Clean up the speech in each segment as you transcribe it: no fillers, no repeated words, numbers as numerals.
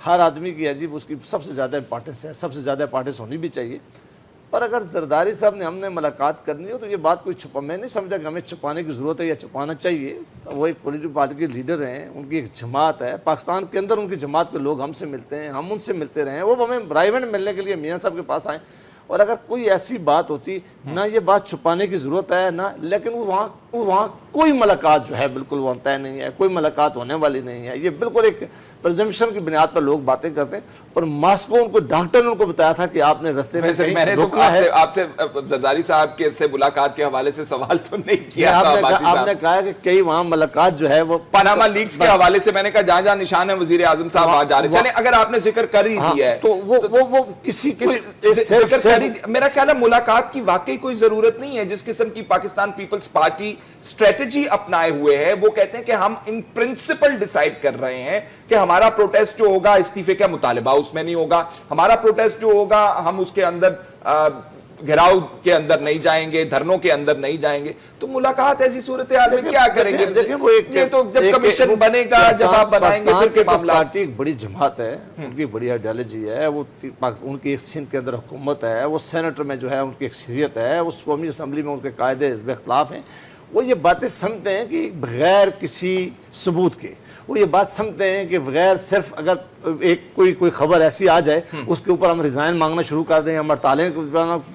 ہر آدمی کی ہے جی اس کی سب سے زیادہ امپارٹنس ہے، سب سے زیادہ امپارٹنس ہونی بھی چاہیے. اور اگر زرداری صاحب نے ہم نے ملاقات کرنی ہو تو یہ بات کوئی میں نہیں سمجھا کہ ہمیں چھپانے کی ضرورت ہے یا چھپانا چاہیے. وہ ایک پولیٹیکل پارٹی کے لیڈر ہیں، ان کی ایک جماعت ہے پاکستان کے اندر، ان کی جماعت کے لوگ ہم سے ملتے ہیں، ہم ان سے ملتے رہے ہیں، وہ ہمیں پرائیویٹ ملنے کے لیے میاں صاحب کے پاس آئیں. اور اگر کوئی ایسی بات ہوتی نہ یہ بات چھپانے کی ضرورت ہے نہ، لیکن وہاں کوئی ملاقات جو ہے بالکل وہ طے نہیں ہے، کوئی ملاقات ہونے والی نہیں ہے. یہ بالکل ایک پرزمپشن کی بنیاد پر لوگ باتیں کرتے ہیں. اور ماسکو ان کو ڈاکٹر نے ان کو بتایا تھا کہ آپ نے رستے میں میں نے روکنا ہے. آپ سے زرداری صاحب کے سے ملاقات کے حوالے سے سوال تو نہیں کیا. آپ نے کہا کہ کئی وہاں ملاقات جو ہے وہ پاناما لیکس کے حوالے سے میں نے کہا جہاں جہاں نشان ہے وزیر اعظم صاحب آ جا رہے ہیں. چلیں اگر آپ نے ذکر کر ہی دیا ہے تو وہ کسی میرا خیال ہے ملاقات کی واقعی کوئی ضرورت نہیں ہے. جس قسم کی پاکستان پیپلز پارٹی اسٹریٹجی اپنائے ہوئے ہے وہ کہتے ہیں کہ ہم ان پرنسپل ڈیسائیڈ کر رہے ہیں کہ ہمارا پروٹیسٹ جو ہوگا استعفے کا مطالبہ اس میں نہیں ہوگا، ہمارا پروٹیسٹ جو ہوگا ہم اس کے اندر گھراؤ کے اندر نہیں جائیں گے، دھرنوں کے اندر نہیں جائیں گے. تو ملاقات ایسی صورتحال میں کیا کریں گے؟ یہ تو جب کمیشن بنے گا، جب آپ بنائیں گے پھر کے معاملات. پارٹی ایک بڑی جماعت ہے، ان کی بڑی آئیڈیالوجی ہے، وہ ان کی ایک سندھ کے اندر حکومت ہے، وہ سینیٹر میں جو ہے ان کی اکثریت ہے، اس قومی اسمبلی میں ان کے قاعدے حزب اختلاف ہیں. وہ یہ باتیں سمجھتے ہیں کہ بغیر کسی ثبوت کے، وہ یہ بات سمجھتے ہیں کہ بغیر صرف اگر ایک کوئی خبر ایسی آ جائے اس کے اوپر ہم ریزائن مانگنا شروع کر دیں، ہم ہڑتالیں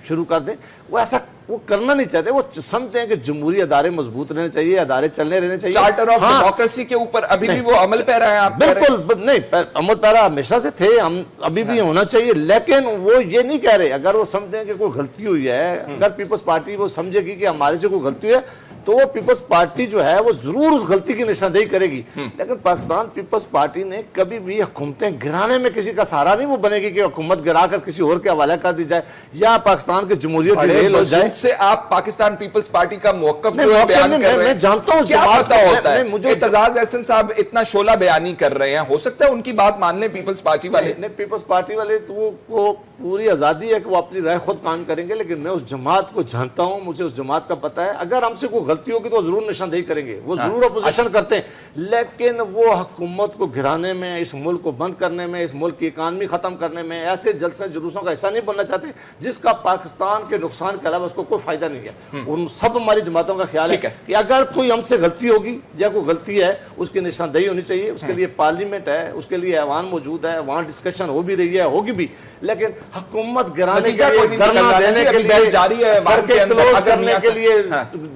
شروع کر دیں. وہ ایسا وہ کرنا نہیں چاہتے. وہ سمجھتے ہیں کہ جمہوری ادارے مضبوط رہنے چاہیے، ادارے چلنے رہنے چاہیے. چارٹر آف ڈیموکریسی کے اوپر ابھی بھی وہ عمل پیرا ہے. آپ بالکل نہیں، عمل پیرا ہمیشہ سے تھے، ہم ابھی بھی ہونا چاہیے. لیکن وہ یہ نہیں کہہ رہے اگر وہ سمجھتے ہیں کہ کوئی غلطی ہوئی ہے، اگر پیپلز پارٹی وہ سمجھے گی کہ ہمارے سے کوئی غلطی ہوئی ہے تو وہ پیپلز پارٹی جو ہے وہ ضرور اس غلطی کی نشاندہی کرے گی. لیکن پاکستان پیپلز پارٹی نے کبھی بھی حکومتیں گرانے میں کسی کا سہارا نہیں وہ بنے گی کہ حکومت گرا کر کسی اور کے حوالے کر دی جائے یا پاکستان کے جمہوریت ڈیل ہو جائے. سے آپ پاکستان پیپلز پارٹی کا موقف بیان کر رہے ہیں. میں جانتا ہوں کیا پتہ ہوتا ہے اعتزاز احسن صاحب اتنا شعلہ بیانی کر رہے ہیں، ہو سکتا ہے ان کی بات مان لیں پیپلز پارٹی والے. پیپلز پارٹی والے تو وہ پوری آزادی ہے کہ وہ اپنی رائے خود قائم کریں گے. لیکن میں اس جماعت کو جانتا ہوں، مجھے اس جماعت کا پتہ ہے اگر ہم سے کوئی غلطی ہوگی تو وہ ضرور نشاندہی کریں گے، وہ ضرور اپوزیشن کرتے ہیں. لیکن وہ حکومت کو گرانے میں، اس ملک کو بند کرنے میں، اس ملک کی اکانومی ختم کرنے میں ایسے جلسے جلوسوں کا حصہ نہیں بننا چاہتے جس کا پاکستان کے نقصان کے علاوہ اس کو کوئی فائدہ نہیں ہے. ان سب ہماری جماعتوں کا خیال ہے کہ اگر کوئی ہم سے غلطی ہوگی یا کوئی غلطی ہے اس کی نشاندہی ہونی چاہیے. اس کے لیے پارلیمنٹ ہے، اس کے لیے ایوان موجود ہے، وہاں ڈسکشن ہو بھی رہی ہے، ہوگی بھی. لیکن حکومت گرانے کے لیے، دھرنا دینے کے لیے، سڑکیں کلوز کرنے کے لیے،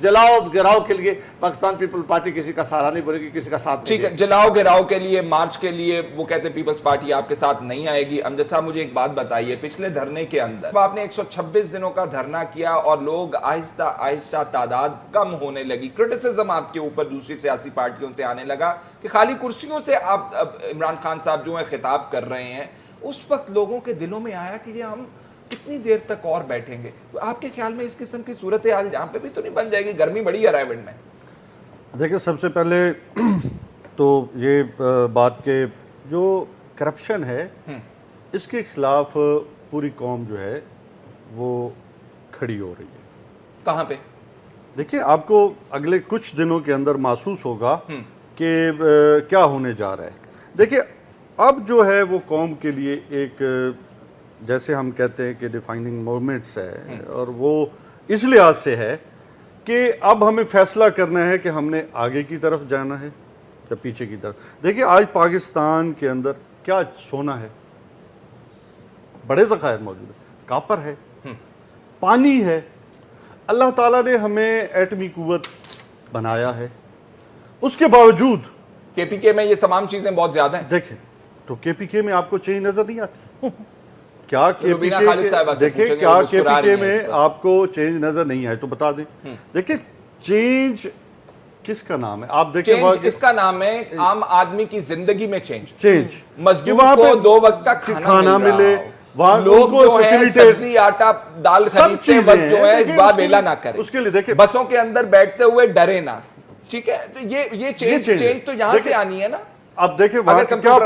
جلاؤ گراؤ کے لیے پاکستان پیپل پارٹی کسی کا سہارا نہیں بنے گی، کسی کا ساتھ. ٹھیک ہے، جلاؤ گراؤ کے لیے، مارچ کے لیے وہ کہتے ہیں پیپلز پارٹی آپ کے ساتھ نہیں آئے گی. امجد صاحب مجھے ایک بات بتائیے، پچھلے دھرنے کے اندر آپ نے 126 دنوں کا دھرنا کیا اور لوگ آہستہ آہستہ تعداد کم ہونے لگی، کرٹیسزم آپ کے اوپر دوسری سیاسی پارٹیوں سے آنے لگا کہ خالی کرسیوں سے آپ عمران خان صاحب جو ہیں خطاب کر رہے ہیں. اس وقت لوگوں کے دلوں میں آیا کہ یہ ہم کتنی دیر تک اور بیٹھیں گے. آپ کے خیال میں اس قسم کی صورتحال جہاں پہ بھی تو نہیں بن جائے گی؟ گرمی بڑی ہے رائیونڈ میں. دیکھیں سب سے پہلے تو یہ بات کہ جو کرپشن ہے اس کے خلاف پوری قوم جو ہے وہ کھڑی ہو رہی ہے. کہاں پہ؟ دیکھیں آپ کو اگلے کچھ دنوں کے اندر محسوس ہوگا کہ کیا ہونے جا رہا ہے. دیکھیں اب جو ہے وہ قوم کے لیے ایک جیسے ہم کہتے ہیں کہ ڈیفائننگ مومنٹس ہے، اور وہ اس لحاظ سے ہے کہ اب ہمیں فیصلہ کرنا ہے کہ ہم نے آگے کی طرف جانا ہے یا پیچھے کی طرف. دیکھیں آج پاکستان کے اندر کیا سونا ہے، بڑے ذخائر موجود ہیں، کاپر ہے، پانی ہے. اللہ تعالیٰ نے ہمیں ایٹمی قوت بنایا ہے، اس کے باوجود کے پی کے میں یہ تمام چیزیں بہت زیادہ ہیں. دیکھیں تو کے پی کے میں آپ کو چینج نظر نہیں آتی. کیا کے پی کے میں آپ کو چینج نظر نہیں آئے تو بتا دیں. دیکھیں چینج کس کا نام ہے؟ آپ دیکھیں اس کا نام ہے عام آدمی کی زندگی میں چینج. مزدور وہاں کو 2 وقت کا کھانا ملے، وہاں لوگ جو ہیں سبزی آٹا دال خریدتے وقت جو ہے واویلا نہ کریں، اس کے لیے دیکھیں بسوں کے اندر بیٹھتے ہوئے ڈرے نہ. ٹھیک ہے، تو یہ چینج تو یہاں سے آنی ہے نا. اب دیکھیں وہاں کیا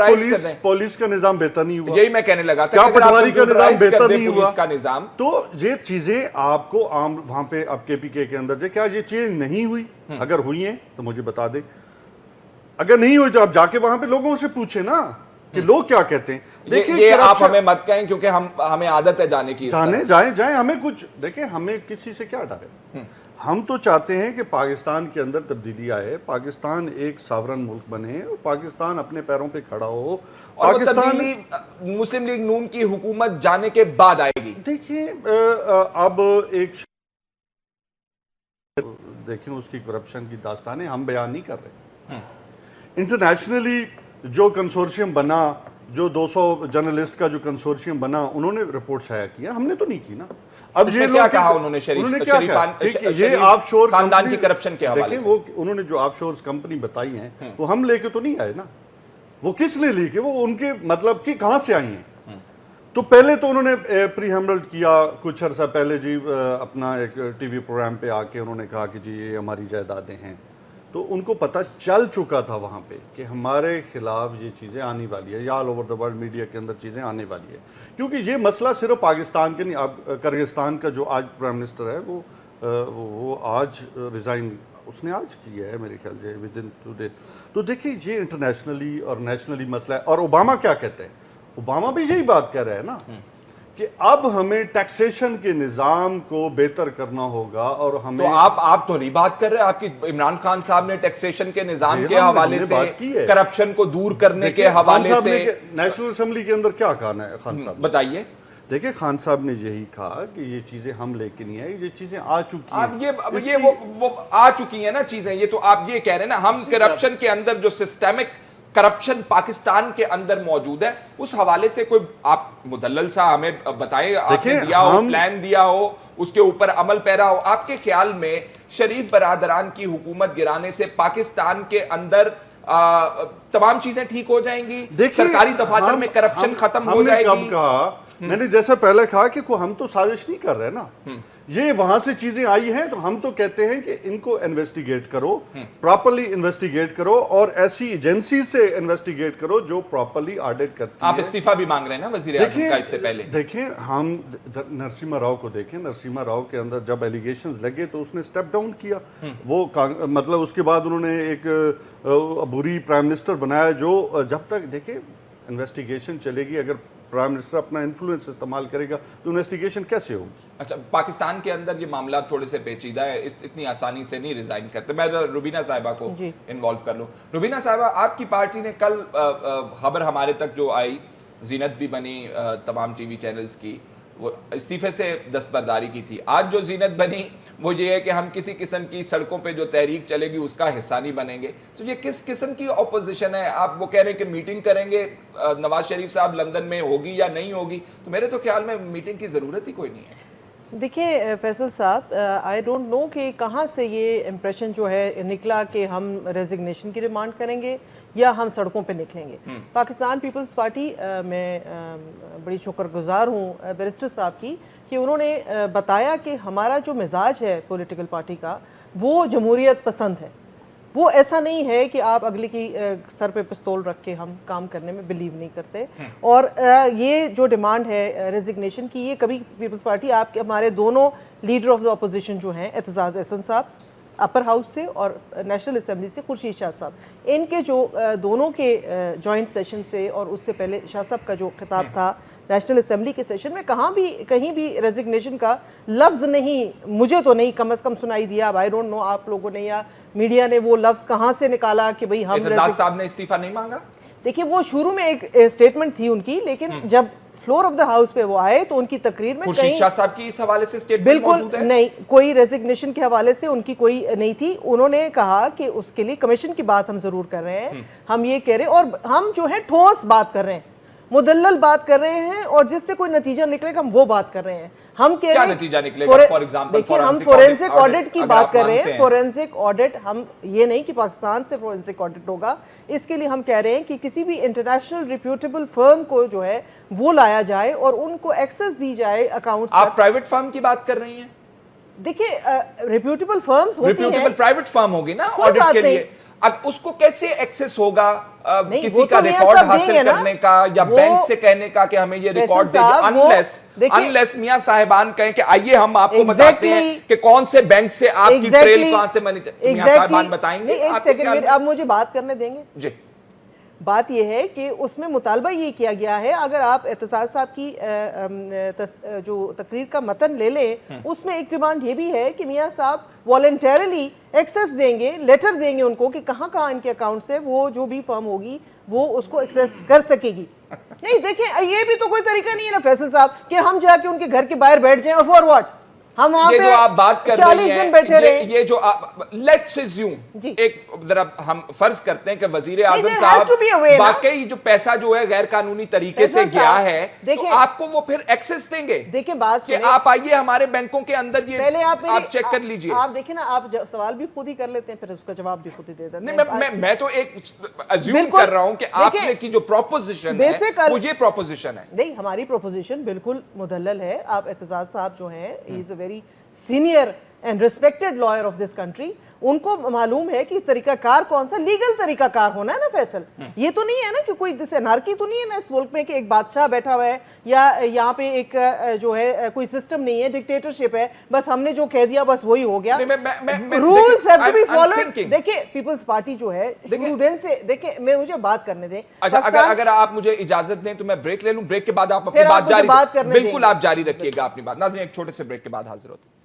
پولیس کا نظام بہتر نہیں ہوا؟ یہی میں کہنے لگا تھا، کیا پٹواری کا نظام بہتر نہیں ہوا؟ پولیس کا نظام. تو یہ چیزیں آپ کو عام وہاں پہ اب کے پی کے اندر جو کیا یہ چینج نہیں ہوئی؟ اگر ہوئی ہیں تو مجھے بتا دیں. اگر نہیں ہوئی تو آپ جا کے وہاں پہ لوگوں سے پوچھیں نا کہ لوگ کیا کہتے ہیں. دیکھیں یہ آپ ہمیں مت کہیں کیونکہ ہمیں عادت ہے جانے کی. جائیں ہمیں کچھ دیکھیں, ہمیں کسی سے کیا ڈر ہے. ہم تو چاہتے ہیں کہ پاکستان کے اندر تبدیلی آئے, پاکستان ایک ساورن ملک بنے, اور پاکستان اپنے پیروں پہ کھڑا ہو. پاکستان مسلم لیگ نون کی حکومت جانے کے بعد آئے گی. دیکھیں اب ایک دیکھیں اس کی کرپشن کی داستانیں ہم بیان نہیں کر رہے. انٹرنیشنلی جو کنسورشیم بنا, جو 200 جرنلسٹ کا جو کنسورشیم بنا, انہوں نے رپورٹ شائع کیا, ہم نے تو نہیں کی نا. اب یہ کیا کہا انہوں نے شریف آف شور خاندان کی کرپشن کے حوالے سے؟ انہوں نے جو آف شور کمپنی بتائی ہیں وہ ہم لے کے تو نہیں آئے نا. وہ کس نے لی کہ وہ ان کے مطلب کہ کہاں سے آئی ہیں. تو پہلے تو انہوں نے پری ہیمرلڈ کیا کچھ عرصہ پہلے جی, اپنا ایک ٹی وی پروگرام پہ آ کے انہوں نے کہا کہ جی یہ ہماری جائیدادیں ہیں. تو ان کو پتہ چل چکا تھا وہاں پہ کہ ہمارے خلاف یہ چیزیں آنے والی ہے, یا all over the world media کے اندر چیزیں آنے والی ہے. کیونکہ یہ مسئلہ صرف پاکستان کے نہیں, اب کرغزستان کا جو آج پرائم منسٹر ہے وہ آج ریزائن اس نے آج کیا ہے میرے خیال سے ودن 2 days. تو دیکھیں یہ انٹرنیشنلی اور نیشنلی مسئلہ ہے. اور اوباما کیا کہتے ہیں, اوباما بھی یہی بات کہہ رہے ہیں نا کہ اب ہمیں ٹیکسیشن کے نظام کو بہتر کرنا ہوگا. اور ہمیں تو آپ تو نہیں بات کر رہے, آپ کی عمران خان صاحب نے ٹیکسیشن کے نظام کے حوالے سے, کرپشن کو دور کرنے کے حوالے سے نیشنل اسمبلی کے اندر کیا کہا ہے خان صاحب, بتائیے. دیکھیں خان صاحب نے یہی کہا کہ یہ چیزیں ہم لے کے نہیں آئے, یہ چیزیں آ چکی ہیں. اب یہ وہ آ چکی ہیں نا چیزیں. یہ تو آپ یہ کہہ رہے ہیں نا, ہم کرپشن کے اندر جو سسٹمک کرپشن پاکستان کے اندر موجود ہے, اس حوالے سے کوئی آپ مدلل سا ہمیں بتائیں, آپ نے دیا ہو, پلان دیا ہو, اس کے اوپر عمل پیرا ہو. آپ کے خیال میں شریف برادران کی حکومت گرانے سے پاکستان کے اندر تمام چیزیں ٹھیک ہو جائیں گی, سرکاری دفاتر میں کرپشن ختم ہو جائے گی؟ میں نے جیسے پہلے کہا کہ ہم تو سازش نہیں کر رہے نا, یہ وہاں سے چیزیں آئی ہیں تو ہم تو کہتے ہیں کہ ان کو انویسٹیگیٹ کرو, پراپرلی انویسٹیگیٹ کرو, اور ایسی ایجنسی سے انویسٹیگیٹ کرو جو پراپرلی آڈٹ کرتی ہے. آپ استعفیٰ بھی مانگ رہے ہیں نا وزیر اعظم کا اس سے پہلے. دیکھیں ہم نرسمہا راؤ کو دیکھیں, نرسمہا راؤ کے اندر جب ایلیگیشنز لگے تو اس نے سٹیپ ڈاؤن کیا. وہ مطلب اس کے بعد انہوں نے ایک عبوری پرائم منسٹر بنایا, جو جب تک دیکھیں انویسٹیگیشن چلے گی, اگر پرائم منسٹر اپنا انفلوئنس استعمال کرے گا تو انویسٹیگیشن کیسے ہوگی؟ اچھا, پاکستان کے اندر یہ معاملات تھوڑے سے پیچیدہ ہے, اتنی آسانی سے نہیں ریزائن کرتے. میں روبینہ صاحبہ کو انوالو کر لوں. روبینہ صاحبہ, آپ کی پارٹی نے کل خبر ہمارے تک جو آئی, زینت بھی بنی تمام ٹی وی چینلز کی, وہ استعفے سے دستبرداری کی تھی. آج جو زینت بنی وہ یہ ہے کہ ہم کسی قسم کی سڑکوں پہ جو تحریک چلے گی اس کا حصہ نہیں بنیں گے. تو یہ کس قسم کی اپوزیشن ہے؟ آپ وہ کہہ رہے ہیں کہ میٹنگ کریں گے, نواز شریف صاحب لندن میں ہوگی یا نہیں ہوگی, تو میرے تو خیال میں میٹنگ کی ضرورت ہی کوئی نہیں ہے. دیکھیں فیصل صاحب, آئی ڈونٹ نو کہ کہاں سے یہ امپریشن جو ہے نکلا کہ ہم ریزگنیشن کی ڈیمانڈ کریں گے یا ہم سڑکوں پہ نکلیں گے. پاکستان پیپلز پارٹی میں بڑی شکر گزار ہوں بیرسٹر صاحب کی کہ انہوں نے بتایا کہ ہمارا جو مزاج ہے پولیٹیکل پارٹی کا وہ جمہوریت پسند ہے. وہ ایسا نہیں ہے کہ آپ اگلے کی سر پہ پستول رکھ کے ہم کام کرنے میں بلیو نہیں کرتے. اور یہ جو ڈیمانڈ ہے ریزگنیشن کی, یہ کبھی پیپلز پارٹی, آپ کے ہمارے دونوں لیڈر آف دا اپوزیشن جو ہیں, اعتزاز احسن صاحب اپر ہاؤس سے اور نیشنل اسمبلی سے خورشید شاہ صاحب, ان کے جو دونوں کے جوائنٹ سیشن سے اور اس سے پہلے شاہ صاحب کا جو خطاب تھا نیشنل اسمبلی کے سیشن میں, کہیں بھی ریزگنیشن کا لفظ نہیں, مجھے تو نہیں کم از کم سنائی دیا. آئی ڈونٹ نو آپ لوگوں نے یا میڈیا نے وہ لفظ کہاں سے نکالا کہ بھئی ہم اعتزاز صاحب نے استعفیٰ نہیں مانگا. دیکھیں وہ شروع میں ایک اسٹیٹمنٹ تھی ان کی, لیکن جب فلور آف دا ہاؤس پہ وہ آئے تو ان کی تقریر میں خورشید شاہ صاحب کی اس حوالے سے اسٹیٹمنٹ موجود ہے؟ بالکل نہیں, کوئی ریزگنیشن کے حوالے سے ان کی کوئی نہیں تھی. انہوں نے کہا کہ اس کے لیے کمیشن کی بات ہم ضرور کر رہے ہیں, ہم یہ کہہ رہے ہیں, اور ہم جو ہے ٹھوس بات کر رہے ہیں, مدلل بات کر رہے ہیں, اور جس سے کوئی نتیجہ نکلے گا ہم وہ بات کر رہے ہیں. ہم کہہ رہے ہیں کیا نتیجہ نکلے گا؟ فار ایگزامپل ہم فورینسک آڈٹ کی بات کر رہے ہیں. فورینسک آڈٹ, ہم یہ نہیں کہ پاکستان سے فورینسک آڈٹ ہوگا, اس کے لیے ہم کہہ رہے ہیں کہ کسی بھی انٹرنیشنل ریپیوٹیبل فرم کو جو ہے وہ لایا جائے اور ان کو ایکسس دی جائے اکاؤنٹ. آپ پرائیویٹ فرم کی بات کر رہی ہیں؟ دیکھیں ریپیوٹیبل فرمز ہوتی ہیں, ریپیوٹیبل پرائیویٹ فرم ہوگی نا آڈٹ کے لیے, اس کو کیسے ایکسس ہوگا کسی کا ریکارڈ حاصل کرنے کا یا بینک سے کہنے کا کہ ہمیں یہ ریکارڈ دے دیں, انلیس میاں صاحبان کہیں کہ آئیے ہم آپ کو بتاتے ہیں کہ کون سے بینک سے آپ کی ٹریل کہاں سے منی. میاں صاحبان بتائیں گے؟ ایک سیکنڈ, آپ مجھے بات کرنے دیں گے. جی. بات یہ ہے کہ اس میں مطالبہ یہ کیا گیا ہے، اگر آپ اعتزاز صاحب کی جو تقریر کا متن لے لیں، اس میں ایک ڈیمانڈ یہ بھی ہے کہ میاں صاحب والنٹیرلی ایکسیس دیں گے، لیٹر دیں گے ان کو کہ کہاں کہاں ان کے اکاؤنٹ سے وہ جو بھی فرم ہوگی وہ اس کو ایکسیس کر سکے گی. نہیں دیکھیں یہ بھی تو کوئی طریقہ نہیں ہے نا فیصل صاحب کہ ہم جا کے ان کے گھر کے باہر بیٹھ جائیں اور فار واٹ ہم وہاں یہ جو آپ بات کر رہی ہیں، یہ جو لیٹس اسیوم ایک ذرا ہم فرض کرتے ہیں کہ وزیر اعظم صاحب واقعی جو پیسہ جو ہے غیر قانونی طریقے سے گیا ہے تو آپ کو وہ پھر ایکسس دیں گے دیکھیں بات کہ آپ آئیے ہمارے بینکوں کے اندر یہ پہلے آپ چیک کر لیجئے. آپ دیکھیں نا، آپ سوال بھی خود ہی کر لیتے ہیں پھر اس کا جواب بھی خود ہی دے دیتے ہیں. میں تو ایک اسیوم کر رہا ہوں کہ آپ نے کی جو پروپوزیشن ہے وہ یہ پروپوزیشن ہے. نہیں، ہماری پروپوزیشن بالکل مدلل ہے. آپ اعتزاز صاحب جو ہیں he is a very senior and respected lawyer of this country. ان کو معلوم ہے کہ طریقہ کار کون سا لیگل طریقہ کار ہونا ہے نا فیصل. یہ تو نہیں ہے نا کہ کوئی جیسے انارکی تو نہیں ہے نا اس ملک میں کہ ایک بادشاہ بیٹھا ہوا ہے یا یہاں پہ ایک جو ہے کوئی سسٹم نہیں ہے، ڈکٹیٹرشپ ہے، بس ہم نے جو کہہ دیا بس وہی ہو گیا. Rules have to be followed. دیکھیں پیپلز پارٹی جو ہے شروع دن سے، دیکھیں مجھے بات کرنے دیں. اچھا اگر آپ مجھے اجازت دیں تو میں بریک لے لوں، بریک کے بعد آپ اپنی بات جاری رکھیں. بالکل آپ جاری رکھیے گا اپنی بات. ناظرین ایک چھوٹے سے بریک کے بعد حاضر ہوتے ہیں.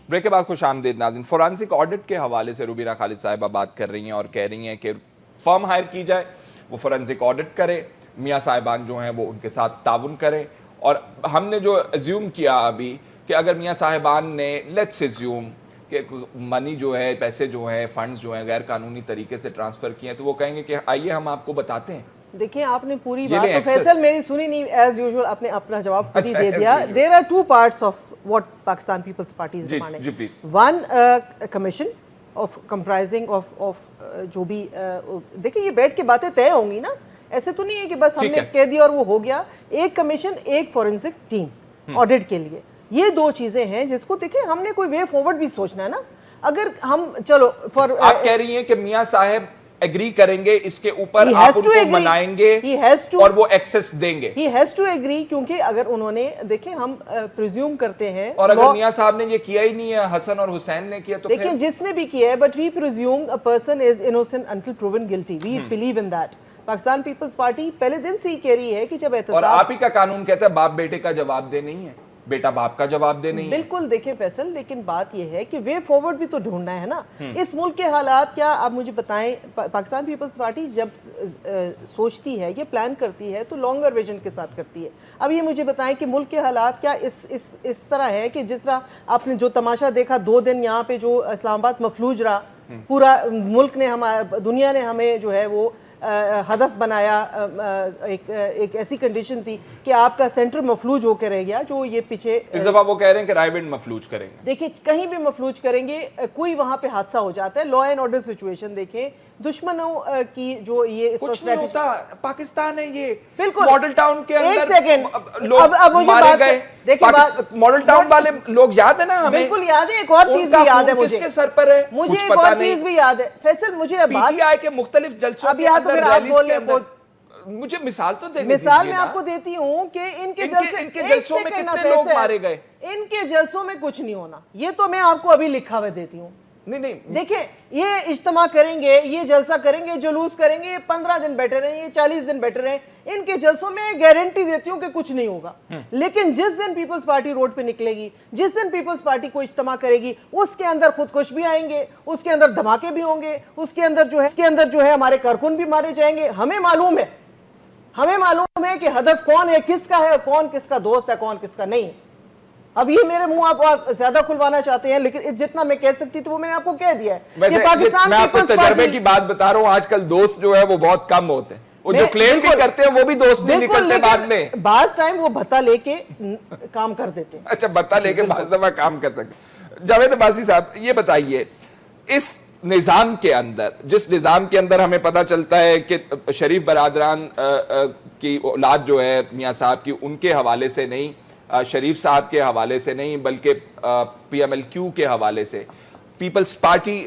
بریک کے بعد خوش آمدید ناظرین. فورانسک آڈٹ کے حوالے سے روبیرہ خالد صاحبہ بات کر رہی ہیں اور کہہ رہی ہیں کہ فرم ہائر کی جائے، وہ فورانسک آڈٹ کرے، میاں صاحبان جو ہیں وہ ان کے ساتھ تعاون کرے. اور ہم نے جو ایزیوم کیا ابھی کہ اگر میاں صاحبان نے لیٹس ایزیوم کہ منی جو ہے، پیسے جو ہیں، فنڈز جو ہیں غیر قانونی طریقے سے ٹرانسفر کیے ہیں، تو وہ کہیں گے کہ آئیے ہم آپ کو بتاتے ہیں. دیکھیں آپ نے پوری بات تو فیصل میری سنی نہیں، ایز یوزول آپ نے اپنا جواب خود ہی دے دیا. There are two parts of what Pakistan People's Party is demanding. One, commission of comprising of جو بھی دیکھیں یہ بیٹھ کے باتیں طے ہوں گی نا، ایسے تو نہیں ہے کہ بس ہم نے کہہ دیا اور وہ ہو گیا. ایک کمیشن، ایک فورنسک ٹیم آڈٹ کے لیے، یہ دو چیزیں ہیں جس کو دیکھیں ہم نے کوئی وے فارورڈ بھی سوچنا ہے نا. اگر ہم چلو آپ کہہ رہی ہیں کہ میاں صاحب ایگری کریں گے اس کے اوپر، آپ ان کو منائیں گے اور وہ ایکسس دیں گے. He has to agree کیونکہ اگر انہوں نے دیکھیں ہم پریزیوم کرتے ہیں اور اگر میاں صاحب نے یہ کیا ہی نہیں ہے، حسن اور حسین نے کیا تو دیکھیں جس نے بھی کیا ہے، but we presume a person is innocent until proven guilty. We believe in that. Pakistan Peoples Party پہلے دن سے ہی کہہ رہی ہے کہ جب احتساب، اور آپ ہی کا قانون کہتا ہے باپ بیٹے کا جواب دے نہیں ہے، بیٹا باپ کا جواب دے نہیں ہے. بالکل دیکھیں فیصل، لیکن بات یہ ہے کہ وے فارورڈ بھی تو ڈھونڈنا ہے نا. اس ملک کے حالات کیا آپ مجھے بتائیں، پاکستان پیپلز پارٹی جب سوچتی ہے، یہ پلان کرتی ہے تو لانگر ویژن کے ساتھ کرتی ہے. اب یہ مجھے بتائیں کہ ملک کے حالات کیا اس طرح ہے کہ جس طرح آپ نے جو تماشا دیکھا 2 دن یہاں پہ جو اسلام آباد مفلوج رہا، پورا ملک نے دنیا نے ہمیں جو ہے وہ ہدف بنایا. ایک ایسی کنڈیشن تھی کہ آپ کا سینٹر مفلوج ہو کے رہ گیا، جو یہ پیچھے اس دفعہ وہ کہہ رہے ہیں کہ رائیونڈ مفلوج کریں گے. دیکھیں کہیں بھی مفلوج کریں گے، کوئی وہاں پہ حادثہ ہو جاتا ہے. لا اینڈ آرڈر سچویشن دیکھیں، دشمنوں کی جو یہ کچھ نہیں ہوتا. پاکستان ہے یہ، بالکل ماڈل ٹاؤن کے ایک اندر سیکنڈ لوگ مارے گئے. ماڈل ٹاؤن والے لوگ یاد ہے نا ہمیں؟ بالکل یاد ہے. ایک اور چیز بھی یاد ہے مجھے، کس کے سر پر ہے مجھے، ایک اور چیز بھی یاد ہے فیصل مجھے. پی ٹی آئی کے مختلف جلسوں کے اندر ریلیز کے اندر مجھے مثال تو دینے دیجیے. مثال میں آپ کو دیتی ہوں کہ ان کے جلسوں میں کتنے لوگ مارے گئے. ان کے جلسوں میں کچھ نہیں ہونا، یہ تو میں آپ کو ابھی لکھا ہوا دیتی ہوں. نہیں دیکھیں یہ اجتماع کریں گے، یہ جلسہ کریں گے، جلوس کریں گے، 15 دن بیٹھے رہیں، یہ 40 دن بیٹھے رہیں، ان کے جلسوں میں گارنٹی دیتی ہوں کہ کچھ نہیں ہوگا. لیکن جس دن پیپلز پارٹی روڈ پہ نکلے گی، جس دن پیپلز پارٹی کو اجتماع کرے گی، اس کے اندر خودکش بھی آئیں گے، اس کے اندر دھماکے بھی ہوں گے، اس کے اندر جو ہے ہمارے کارکن بھی مارے جائیں گے. ہمیں معلوم ہے کہ ہدف کون ہے، کس کا ہے، کون کس کا دوست ہے، کون کس کا نہیں. اب یہ میرے منہ آپ زیادہ کھلوانا چاہتے ہیں، لیکن جتنا میں کہہ سکتی تو وہ میں نے آپ کو کہہ دیا ہے. میں آپ کو تجربے کی بات بتا رہا ہوں، آج کل دوست جو ہے وہ بہت کم ہوتے ہیں، وہ جو کلیم بھی کرتے ہیں وہ بھی دوست نہیں نکلتے بعد میں. بعض ٹائم وہ بھتا لے کے کام کر دیتے ہیں. اچھا بھتا لے کے بعض دفعہ کام کر سکتے. جاوید عباسی صاحب یہ بتائیے، اس نظام کے اندر، جس نظام کے اندر ہمیں پتہ چلتا ہے کہ شریف برادران کی اولاد جو ہے میاں صاحب کی، ان کے حوالے سے نہیں، شریف صاحب کے حوالے سے نہیں بلکہ PMLQ کے حوالے سے، پیپلز پارٹی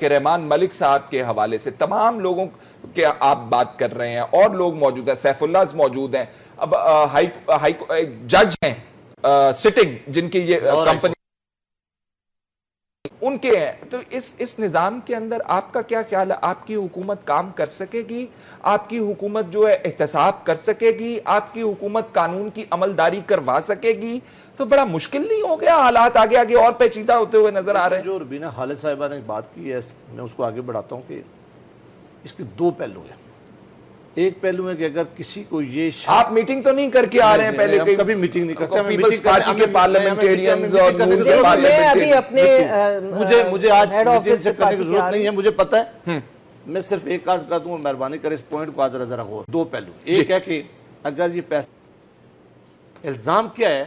کے رحمان ملک صاحب کے حوالے سے، تمام لوگوں کے آپ بات کر رہے ہیں، اور لوگ موجود ہیں، سیف اللہ موجود ہیں، اب جج ہیں سٹنگ جن کی یہ کمپنی ان کے ہیں، تو اس نظام کے اندر آپ کا کیا خیال ہے؟ آپ کی حکومت کام کر سکے گی؟ آپ کی حکومت جو ہے احتساب کر سکے گی؟ آپ کی حکومت قانون کی عملداری کروا سکے گی؟ تو بڑا مشکل نہیں ہو گیا؟ حالات آگے آگے اور پیچیدہ ہوتے ہوئے نظر آ رہے ہیں۔ جو ربینہ خالد صاحبہ نے بات کی ہے میں اس کو آگے بڑھاتا ہوں کہ اس کے دو پہلو ہیں۔ ایک پہلو ہے کہ اگر کسی کو یہ آپ میٹنگ تو نہیں کر کے آ رہے ہیں پہلے؟ ہم کبھی میٹنگ نہیں کرتے، پیپلز پارٹی کے پارلیمنٹیرینز اور میں ابھی اپنے مجھے آج میٹنگ سے کرنے کی ضرورت نہیں ہے، مجھے پتہ ہے، میں صرف ایک کاز کر دوں، مہربانی کریں اس پوائنٹ کو ذرا غور۔ دو پہلو، ایک ہے کہ اگر یہ پیسہ، الزام کیا ہے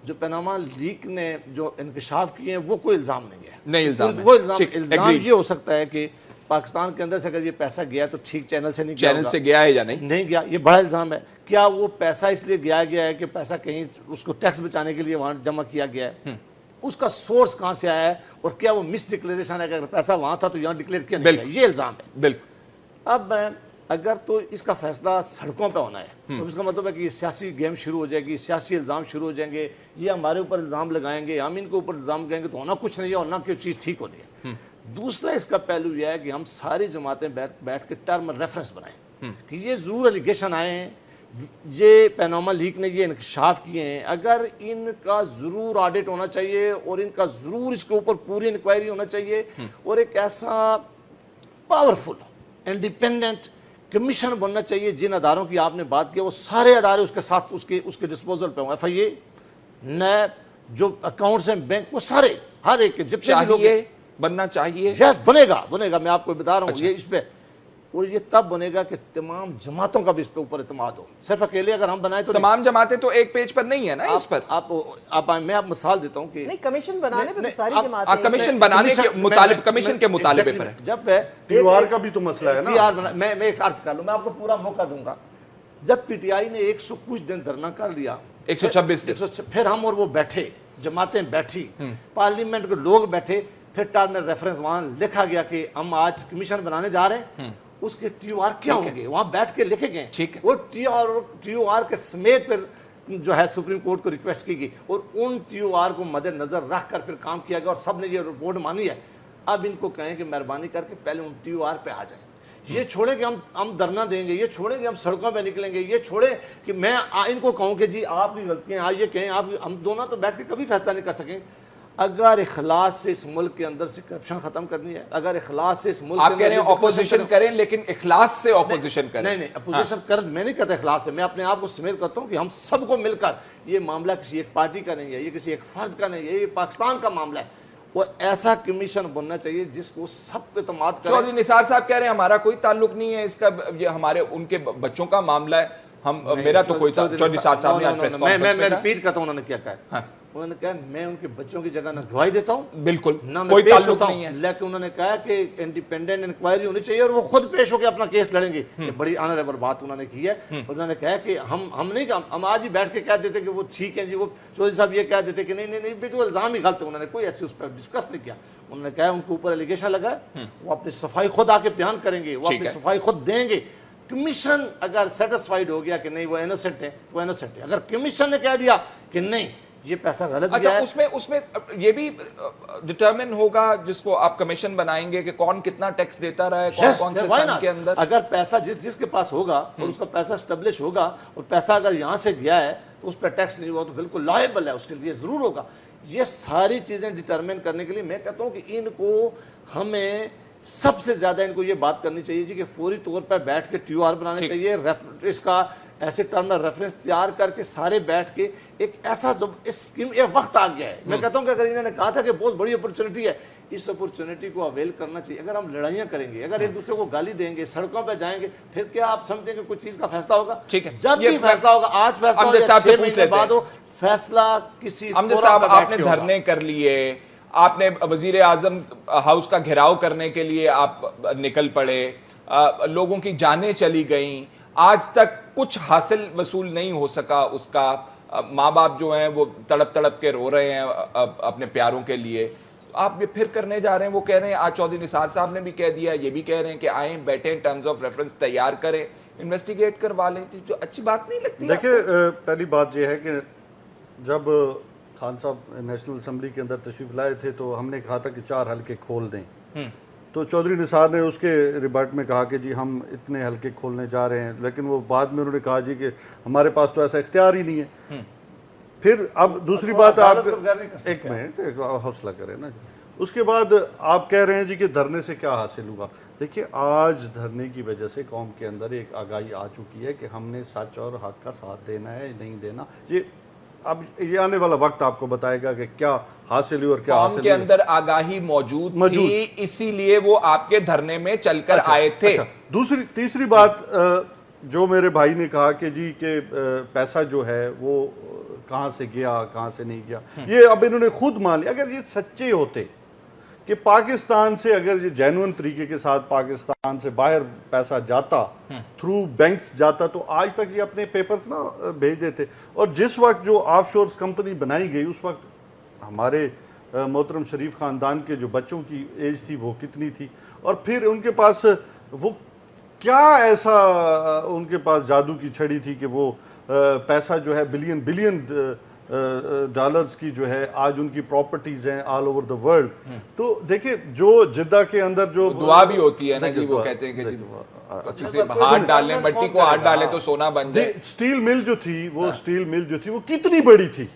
جو پاناما لیک نے جو انکشاف کیے ہیں وہ کوئی الزام نہیں ہے، نہیں الزام ہے، وہ الزام یہ ہو سکتا ہے کہ پاکستان کے اندر سے اگر یہ پیسہ گیا تو ٹھیک چینل سے نہیں گیا، چینل سے گیا ہے یا نہیں گیا، یہ بڑا الزام ہے۔ کیا وہ پیسہ اس لیے گیا ہے کہ پیسہ کہیں اس کو ٹیکس بچانے کے لیے وہاں جمع کیا گیا ہے؟ اس کا سورس کہاں سے آیا ہے؟ اور کیا وہ مس ڈکلیریشن ہے کہ اگر پیسہ وہاں تھا تو یہاں ڈکلیئر کیا نہیں گیا؟ یہ الزام ہے۔ بالکل۔ اب اگر تو اس کا فیصلہ سڑکوں پہ ہونا ہے تو اس کا مطلب ہے کہ یہ سیاسی گیم شروع ہو جائے گی، سیاسی الزام شروع ہو جائیں گے، یہ ہمارے اوپر الزام لگائیں گے، ہم ان کے اوپر الزام لگائیں گے، تو ہونا کچھ نہیں ہے اور نہ کوئی چیز ٹھیک ہونی ہے۔ دوسرا اس کا پہلو یہ ہے کہ ہم ساری جماعتیں بیٹھ کے ٹرم ریفرنس بنائیں کہ یہ ضرور الیگیشن آئے ہیں، یہ پاناما لیک نے یہ انکشاف کیے ہیں، اگر ان کا ضرور آڈٹ ہونا چاہیے اور ان کا ضرور اس کے اوپر پوری انکوائری ہونا چاہیے، اور ایک ایسا پاورفل انڈیپینڈنٹ کمیشن بننا چاہیے۔ جن اداروں کی آپ نے بات کی وہ سارے ادارے اس کے ساتھ اس کے ڈسپوزل پہ ہوں، FIA، نیب، جو اکاؤنٹس ہیں بینک، وہ سارے ہر ایک کے جتنے بھی لوگ بننا چاہیے۔ یس بنے گا، میں آپ کو بتا رہا ہوں یہ اس پہ، اور یہ تب بنے گا کہ تمام جماعتوں کا بھی اس پہ اوپر اعتماد ہو۔ صرف اکیلے اگر ہم بنائیں تو تمام جماعتیں تو ایک پیج پر نہیں ہے نا اس پر۔ میں آپ مثال دیتا ہوں کہ نہیں، کمیشن بنانے پہ ساری جماعتیں، کمیشن بنانے کے مطالب، کمیشن کے مطالبے پر ہے۔ جب POR کا بھی تو مسئلہ ہے نا، میں ایک عرض کر لوں، میں آپ کو پورا موقع دوں گا۔ جب PTI نے 100 کچھ دن دھرنا کر لیا، 126 پھر ہم اور وہ بیٹھے، جماعتیں بیٹھی، پارلیمنٹ کے لوگ بیٹھے، پھر ٹرم ریفرنس وہاں لکھا گیا کہ ہم آج کمیشن بنانے جا رہے ہیں، اس کے TOR کیا ہوں گے وہاں بیٹھ کے لکھے گئے، وہ TOR کے سمیت پھر جو ہے سپریم کورٹ کو ریکویسٹ کی گئی، اور ان TOR کو مد نظر رکھ کر پھر کام کیا گیا، اور سب نے یہ رپورٹ مانی ہے۔ اب ان کو کہیں کہ مہربانی کر کے پہلے ان TOR پہ آ جائیں، یہ چھوڑیں کہ ہم دھرنا دیں گے، یہ چھوڑیں کہ ہم سڑکوں پہ نکلیں گے، یہ چھوڑیں کہ میں ان کو کہوں کہ جی آپ کی غلطیاں، یہ کہیں آپ، ہم دونوں تو بیٹھ کے کبھی فیصلہ نہیں کر سکیں۔ اگر اخلاص سے اس ملک کے اندر سے کرپشن ختم کرنی ہے، اگر اخلاص سے اس ملک آپ کہہ رہے ہیں اپوزیشن کریں، لیکن اخلاص سے اپوزیشن کریں۔ نہیں، اپوزیشن کریں، میں نہیں کہتا اخلاص سے، میں اپنے آپ کو سمیت کرتا ہوں کہ ہم سب کو مل کر، یہ معاملہ کسی ایک پارٹی کا نہیں ہے، یہ کسی ایک فرد کا نہیں ہے، یہ پاکستان کا معاملہ ہے، وہ ایسا کمیشن بننا چاہیے جس کو سب کو اعتماد کرے۔ چودھری نثار صاحب کہہ رہے ہیں ہمارا کوئی تعلق نہیں ہے اس کا، یہ ہمارے ان کے بچوں کا معاملہ ہے، میرا تو کوئی چودھری نثار صاحب نے پریس کانفرنس میں ریپیٹ کرتا ہوں انہوں نے کیا کہا، انہوں نے کہا میں ان کے بچوں کی جگہ نہ گواہی دیتا ہوں، بالکل نہ میں کوئی پیش تعلق ہوتا نہیں ہے، ہوں، لیکن انہوں نے کہا کہ انڈیپینڈنٹ انکوائری ہونی چاہیے اور وہ خود پیش ہو کے اپنا کیس لڑیں گے۔ یہ بڑی آنریبل بات انہوں نے کی ہے، انہوں نے کہا کہ ہم نہیں، ہم آج ہی بیٹھ کے کہہ دیتے کہ وہ ٹھیک ہے جی، وہ چودھری صاحب یہ کہہ دیتے کہ نہیں بالکل الزام ہی غلط ہے، انہوں نے کوئی ایسی اس پہ ڈسکس نہیں کیا۔ انہوں نے کہا ان کے اوپر الیگیشن لگا ہے، وہ اپنی صفائی خود آ کے بیان کریں گے، وہ اپنی صفائی خود دیں گے۔ کمیشن اگر سیٹسفائیڈ ہو گیا کہ نہیں وہ انوسنٹ ہے تو انوسنٹ ہے، اگر کمیشن نے کہہ دیا کہ نہیں یہ پیسہ غلط گیا ہے، اچھا اس میں یہ بھی ڈٹرمن ہوگا جس کو آپ کمیشن بنائیں گے کہ کون کتنا ٹیکس دیتا رہا ہے، کون سے سن کے اندر، اگر پیسہ جس کے پاس ہوگا اور اس کا پیسہ اسٹیبلش ہوگا اور پیسہ اگر یہاں سے گیا ہے تو اس پہ ٹیکس نہیں ہوا تو بالکل لائبل ہے، اس کے لیے ضرور ہوگا۔ یہ ساری چیزیں ڈٹرمن کرنے کے لیے میں کہتا ہوں کہ ان کو ہمیں سب سے زیادہ ان کو یہ بات کرنی چاہیے جی کہ فوری طور پر بیٹھ کے TOR بنانے چاہیے، اس کا ایسے ٹرم ریفرنس تیار کر کے سارے بیٹھ کے ایک ایسا وقت آ گیا ہے۔ میں کہتا ہوں کہ اگر انہوں نے کہا تھا کہ بہت بڑی اپرچونٹی ہے، اس اپرچونٹی کو اویل کرنا چاہیے۔ اگر ہم لڑائیاں کریں گے، اگر ایک دوسرے کو گالی دیں گے، سڑکوں پہ جائیں گے، پھر کیا آپ سمجھیں کہ کوئی چیز کا فیصلہ ہوگا؟ ٹھیک ہے، جب بھی فیصلہ ہوگا، آج فیصلہ ہو یا 6 مہینے بعد ہو، فیصلہ کسی امجد صاحب آپ نے دھرنے کر لیے، آپ نے وزیر اعظم ہاؤس کا گھیراؤ کرنے کے لیے آپ نکل پڑے، لوگوں کی جانیں چلی گئیں، آج تک کچھ حاصل وصول نہیں ہو سکا اس کا، ماں باپ جو ہیں وہ تڑپ تڑپ کے رو رہے ہیں اپنے پیاروں کے لیے. آپ یہ پھر کرنے جا رہے ہیں. وہ کہہ رہے ہیں, آج چودھری نثار صاحب نے بھی کہہ دیا, یہ بھی کہہ رہے ہیں کہ آئیں بیٹھیں, ٹرمز آف ریفرنس تیار کریں, انویسٹیگیٹ کروا لیں. جو اچھی بات نہیں لگتی. دیکھیں پہلی بات یہ ہے کہ جب خان صاحب نیشنل اسمبلی کے اندر تشریف لائے تھے تو ہم نے کہا تھا کہ 4 حلقے کھول دیں. تو چودھری نثار نے اس کے ریبارٹ میں کہا کہ جی ہم اتنے حلقے کھولنے جا رہے ہیں, لیکن وہ بعد میں انہوں نے کہا جی کہ ہمارے پاس تو ایسا اختیار ہی نہیں ہے. پھر اب دوسری بات, آپ ایک منٹ حوصلہ کریں نا. اس کے بعد آپ کہہ رہے ہیں جی کہ دھرنے سے کیا حاصل ہوا. دیکھیے آج دھرنے کی وجہ سے قوم کے اندر ایک آگاہی آ چکی ہے کہ ہم نے سچ اور حق کا ساتھ دینا ہے, نہیں دینا. اب یہ آنے والا وقت آپ کو بتائے گا کہ کیا حاصل ہوئی اور کیا حاصل قوم کے اندر آگاہی موجود تھی, اسی لیے وہ آپ کے دھرنے میں چل کر آئے تھے. تیسری بات جو میرے بھائی نے کہا کہ جی کہ پیسہ جو ہے وہ کہاں سے گیا کہاں سے نہیں گیا, یہ اب انہوں نے خود مان لیا. اگر یہ سچے ہوتے کہ پاکستان سے اگر یہ جینوئن طریقے کے ساتھ پاکستان سے باہر پیسہ جاتا تھرو بینکس جاتا تو آج تک یہ اپنے پیپرز نہ بھیج دیتے. اور جس وقت جو آف شورز کمپنی بنائی گئی اس وقت ہمارے محترم شریف خاندان کے جو بچوں کی ایج تھی وہ کتنی تھی, اور پھر ان کے پاس وہ کیا ایسا ان کے پاس جادو کی چھڑی تھی کہ وہ پیسہ جو ہے بلین ڈالرز کی جو ہے آج ان کی پراپرٹیز ہیں آل اوور دا ورلڈ. تو دیکھیں جو جدہ کے اندر جو دعا بھی ہوتی ہے نا جی, وہ کہتے ہیں کہ اچھی سے ہاتھ ڈالیں, مٹی کو ہاتھ ڈالیں تو سونا بن جائے. سٹیل مل جو تھی وہ کتنی بڑی تھی,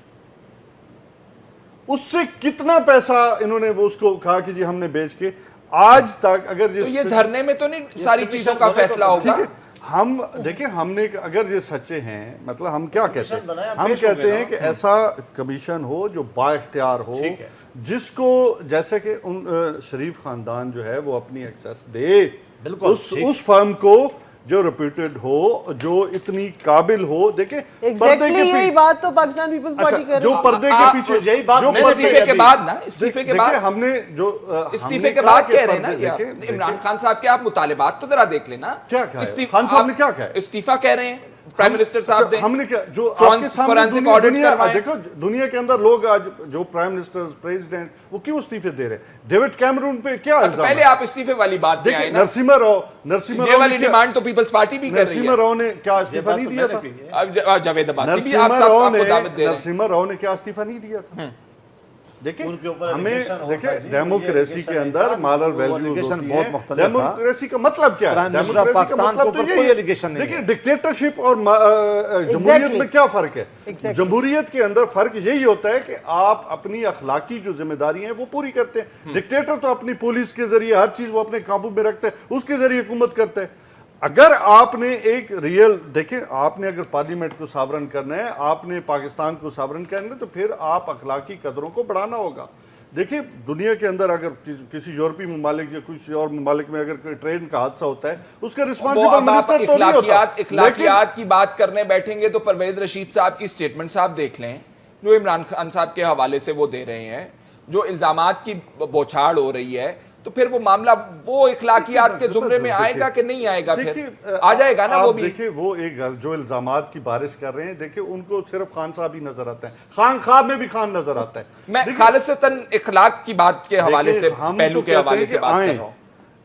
اس سے کتنا پیسہ انہوں نے وہ اس کو کہا کہ جی ہم نے بیچ کے آج تک. اگر یہ دھرنے میں تو نہیں ساری چیزوں کا فیصلہ ہوگا. ہم دیکھیں ہم نے اگر یہ سچے ہیں, مطلب ہم کیا کہتے ہیں, ہم کہتے ہیں کہ ایسا کمیشن ہو جو با اختیار ہو, جس کو جیسے کہ شریف خاندان جو ہے وہ اپنی ایکسیس دے اس فرم کو جو ریپیوٹڈ ہو, جو اتنی قابل ہو. دیکھیں یہی بات تو پاکستان پیپلز پارٹی کر رہی ہے. جو پردے کے پیچھے یہی بات استعفے کے بعد نا, استعفے کے بعد ہم نے جو استعفے کے بعد کہہ رہے ہیں نا, عمران خان صاحب کے آپ مطالبات تو ذرا دیکھ لینا. کیا کہا ہے خان صاحب نے, کیا کہا ہے؟ استعفیٰ کہہ رہے ہیں پرائم منسٹر صاحب دیں. ہم نے کیا جو آپ کے سامنے دیکھو دنیا کے اندر لوگ آج جو پرائم منسٹر پریزیڈنٹ وہ کیوں استعفے دے رہے ہیں. ڈیوڈ کیمرون پہ کیا الزام ہے؟ پہلے آپ استعفے والی بات پہ آئے نا. نرسمہ راؤ یہ والی ڈیمانڈ تو پیپلز پارٹی بھی کر رہی ہے. نرسمہ راؤ نے کیا استعفیٰ نہیں دیا تھا؟ جاوید عباسی بھی آپ کو دعوت دے رہے ہیں. نرسمہ راؤ نے کیا استعفیٰ نہیں دیا تھا؟ دیکھیں ہمیں دیکھیں ڈیموکریسی کے اندر مالر ویلیوز ہوتی ہیں. ڈیموکریسی کا مطلب کیا ہے؟ ڈیموکریسی کا مطلب تو یہی ہے. دیکھیں ڈکٹیٹرشپ اور جمہوریت میں کیا فرق ہے؟ جمہوریت کے اندر فرق یہی ہوتا ہے کہ آپ اپنی اخلاقی جو ذمہ داری ہیں وہ پوری کرتے ہیں. ڈکٹیٹر تو اپنی پولیس کے ذریعے ہر چیز وہ اپنے قابو میں رکھتے ہیں, اس کے ذریعے حکومت کرتے ہیں. اگر آپ نے ایک ریئل دیکھیں, آپ نے اگر پارلیمنٹ کو ساورن کرنا ہے, آپ نے پاکستان کو ساورن کرنا ہے, تو پھر آپ اخلاقی قدروں کو بڑھانا ہوگا. دیکھیں دنیا کے اندر اگر کسی یورپی ممالک یا کچھ اور ممالک میں اگر ٹرین کا حادثہ ہوتا ہے اس کا رسپانسبل منسٹر تو نہیں ہوتا. اخلاقیات کی بات کرنے بیٹھیں گے تو پرویز رشید صاحب کی سٹیٹمنٹ صاحب دیکھ لیں جو عمران خان صاحب کے حوالے سے وہ دے رہے ہیں, جو الزامات کی بوچھاڑ ہو رہی ہے, تو پھر وہ معاملہ وہ اخلاقیات کے زمرے میں آئے گا کہ نہیں آئے گا؟ پھر آ جائے گا نا وہ بھی. دیکھیں وہ ایک جو الزامات کی بارش کر رہے ہیں, دیکھیں ان کو صرف خان صاحب ہی نظر آتا ہے, خان خواب میں بھی خان نظر آتا ہے. میں خالصتاً اخلاق کی بات کے حوالے سے, پہلو کے حوالے سے بات کر رہا ہوں.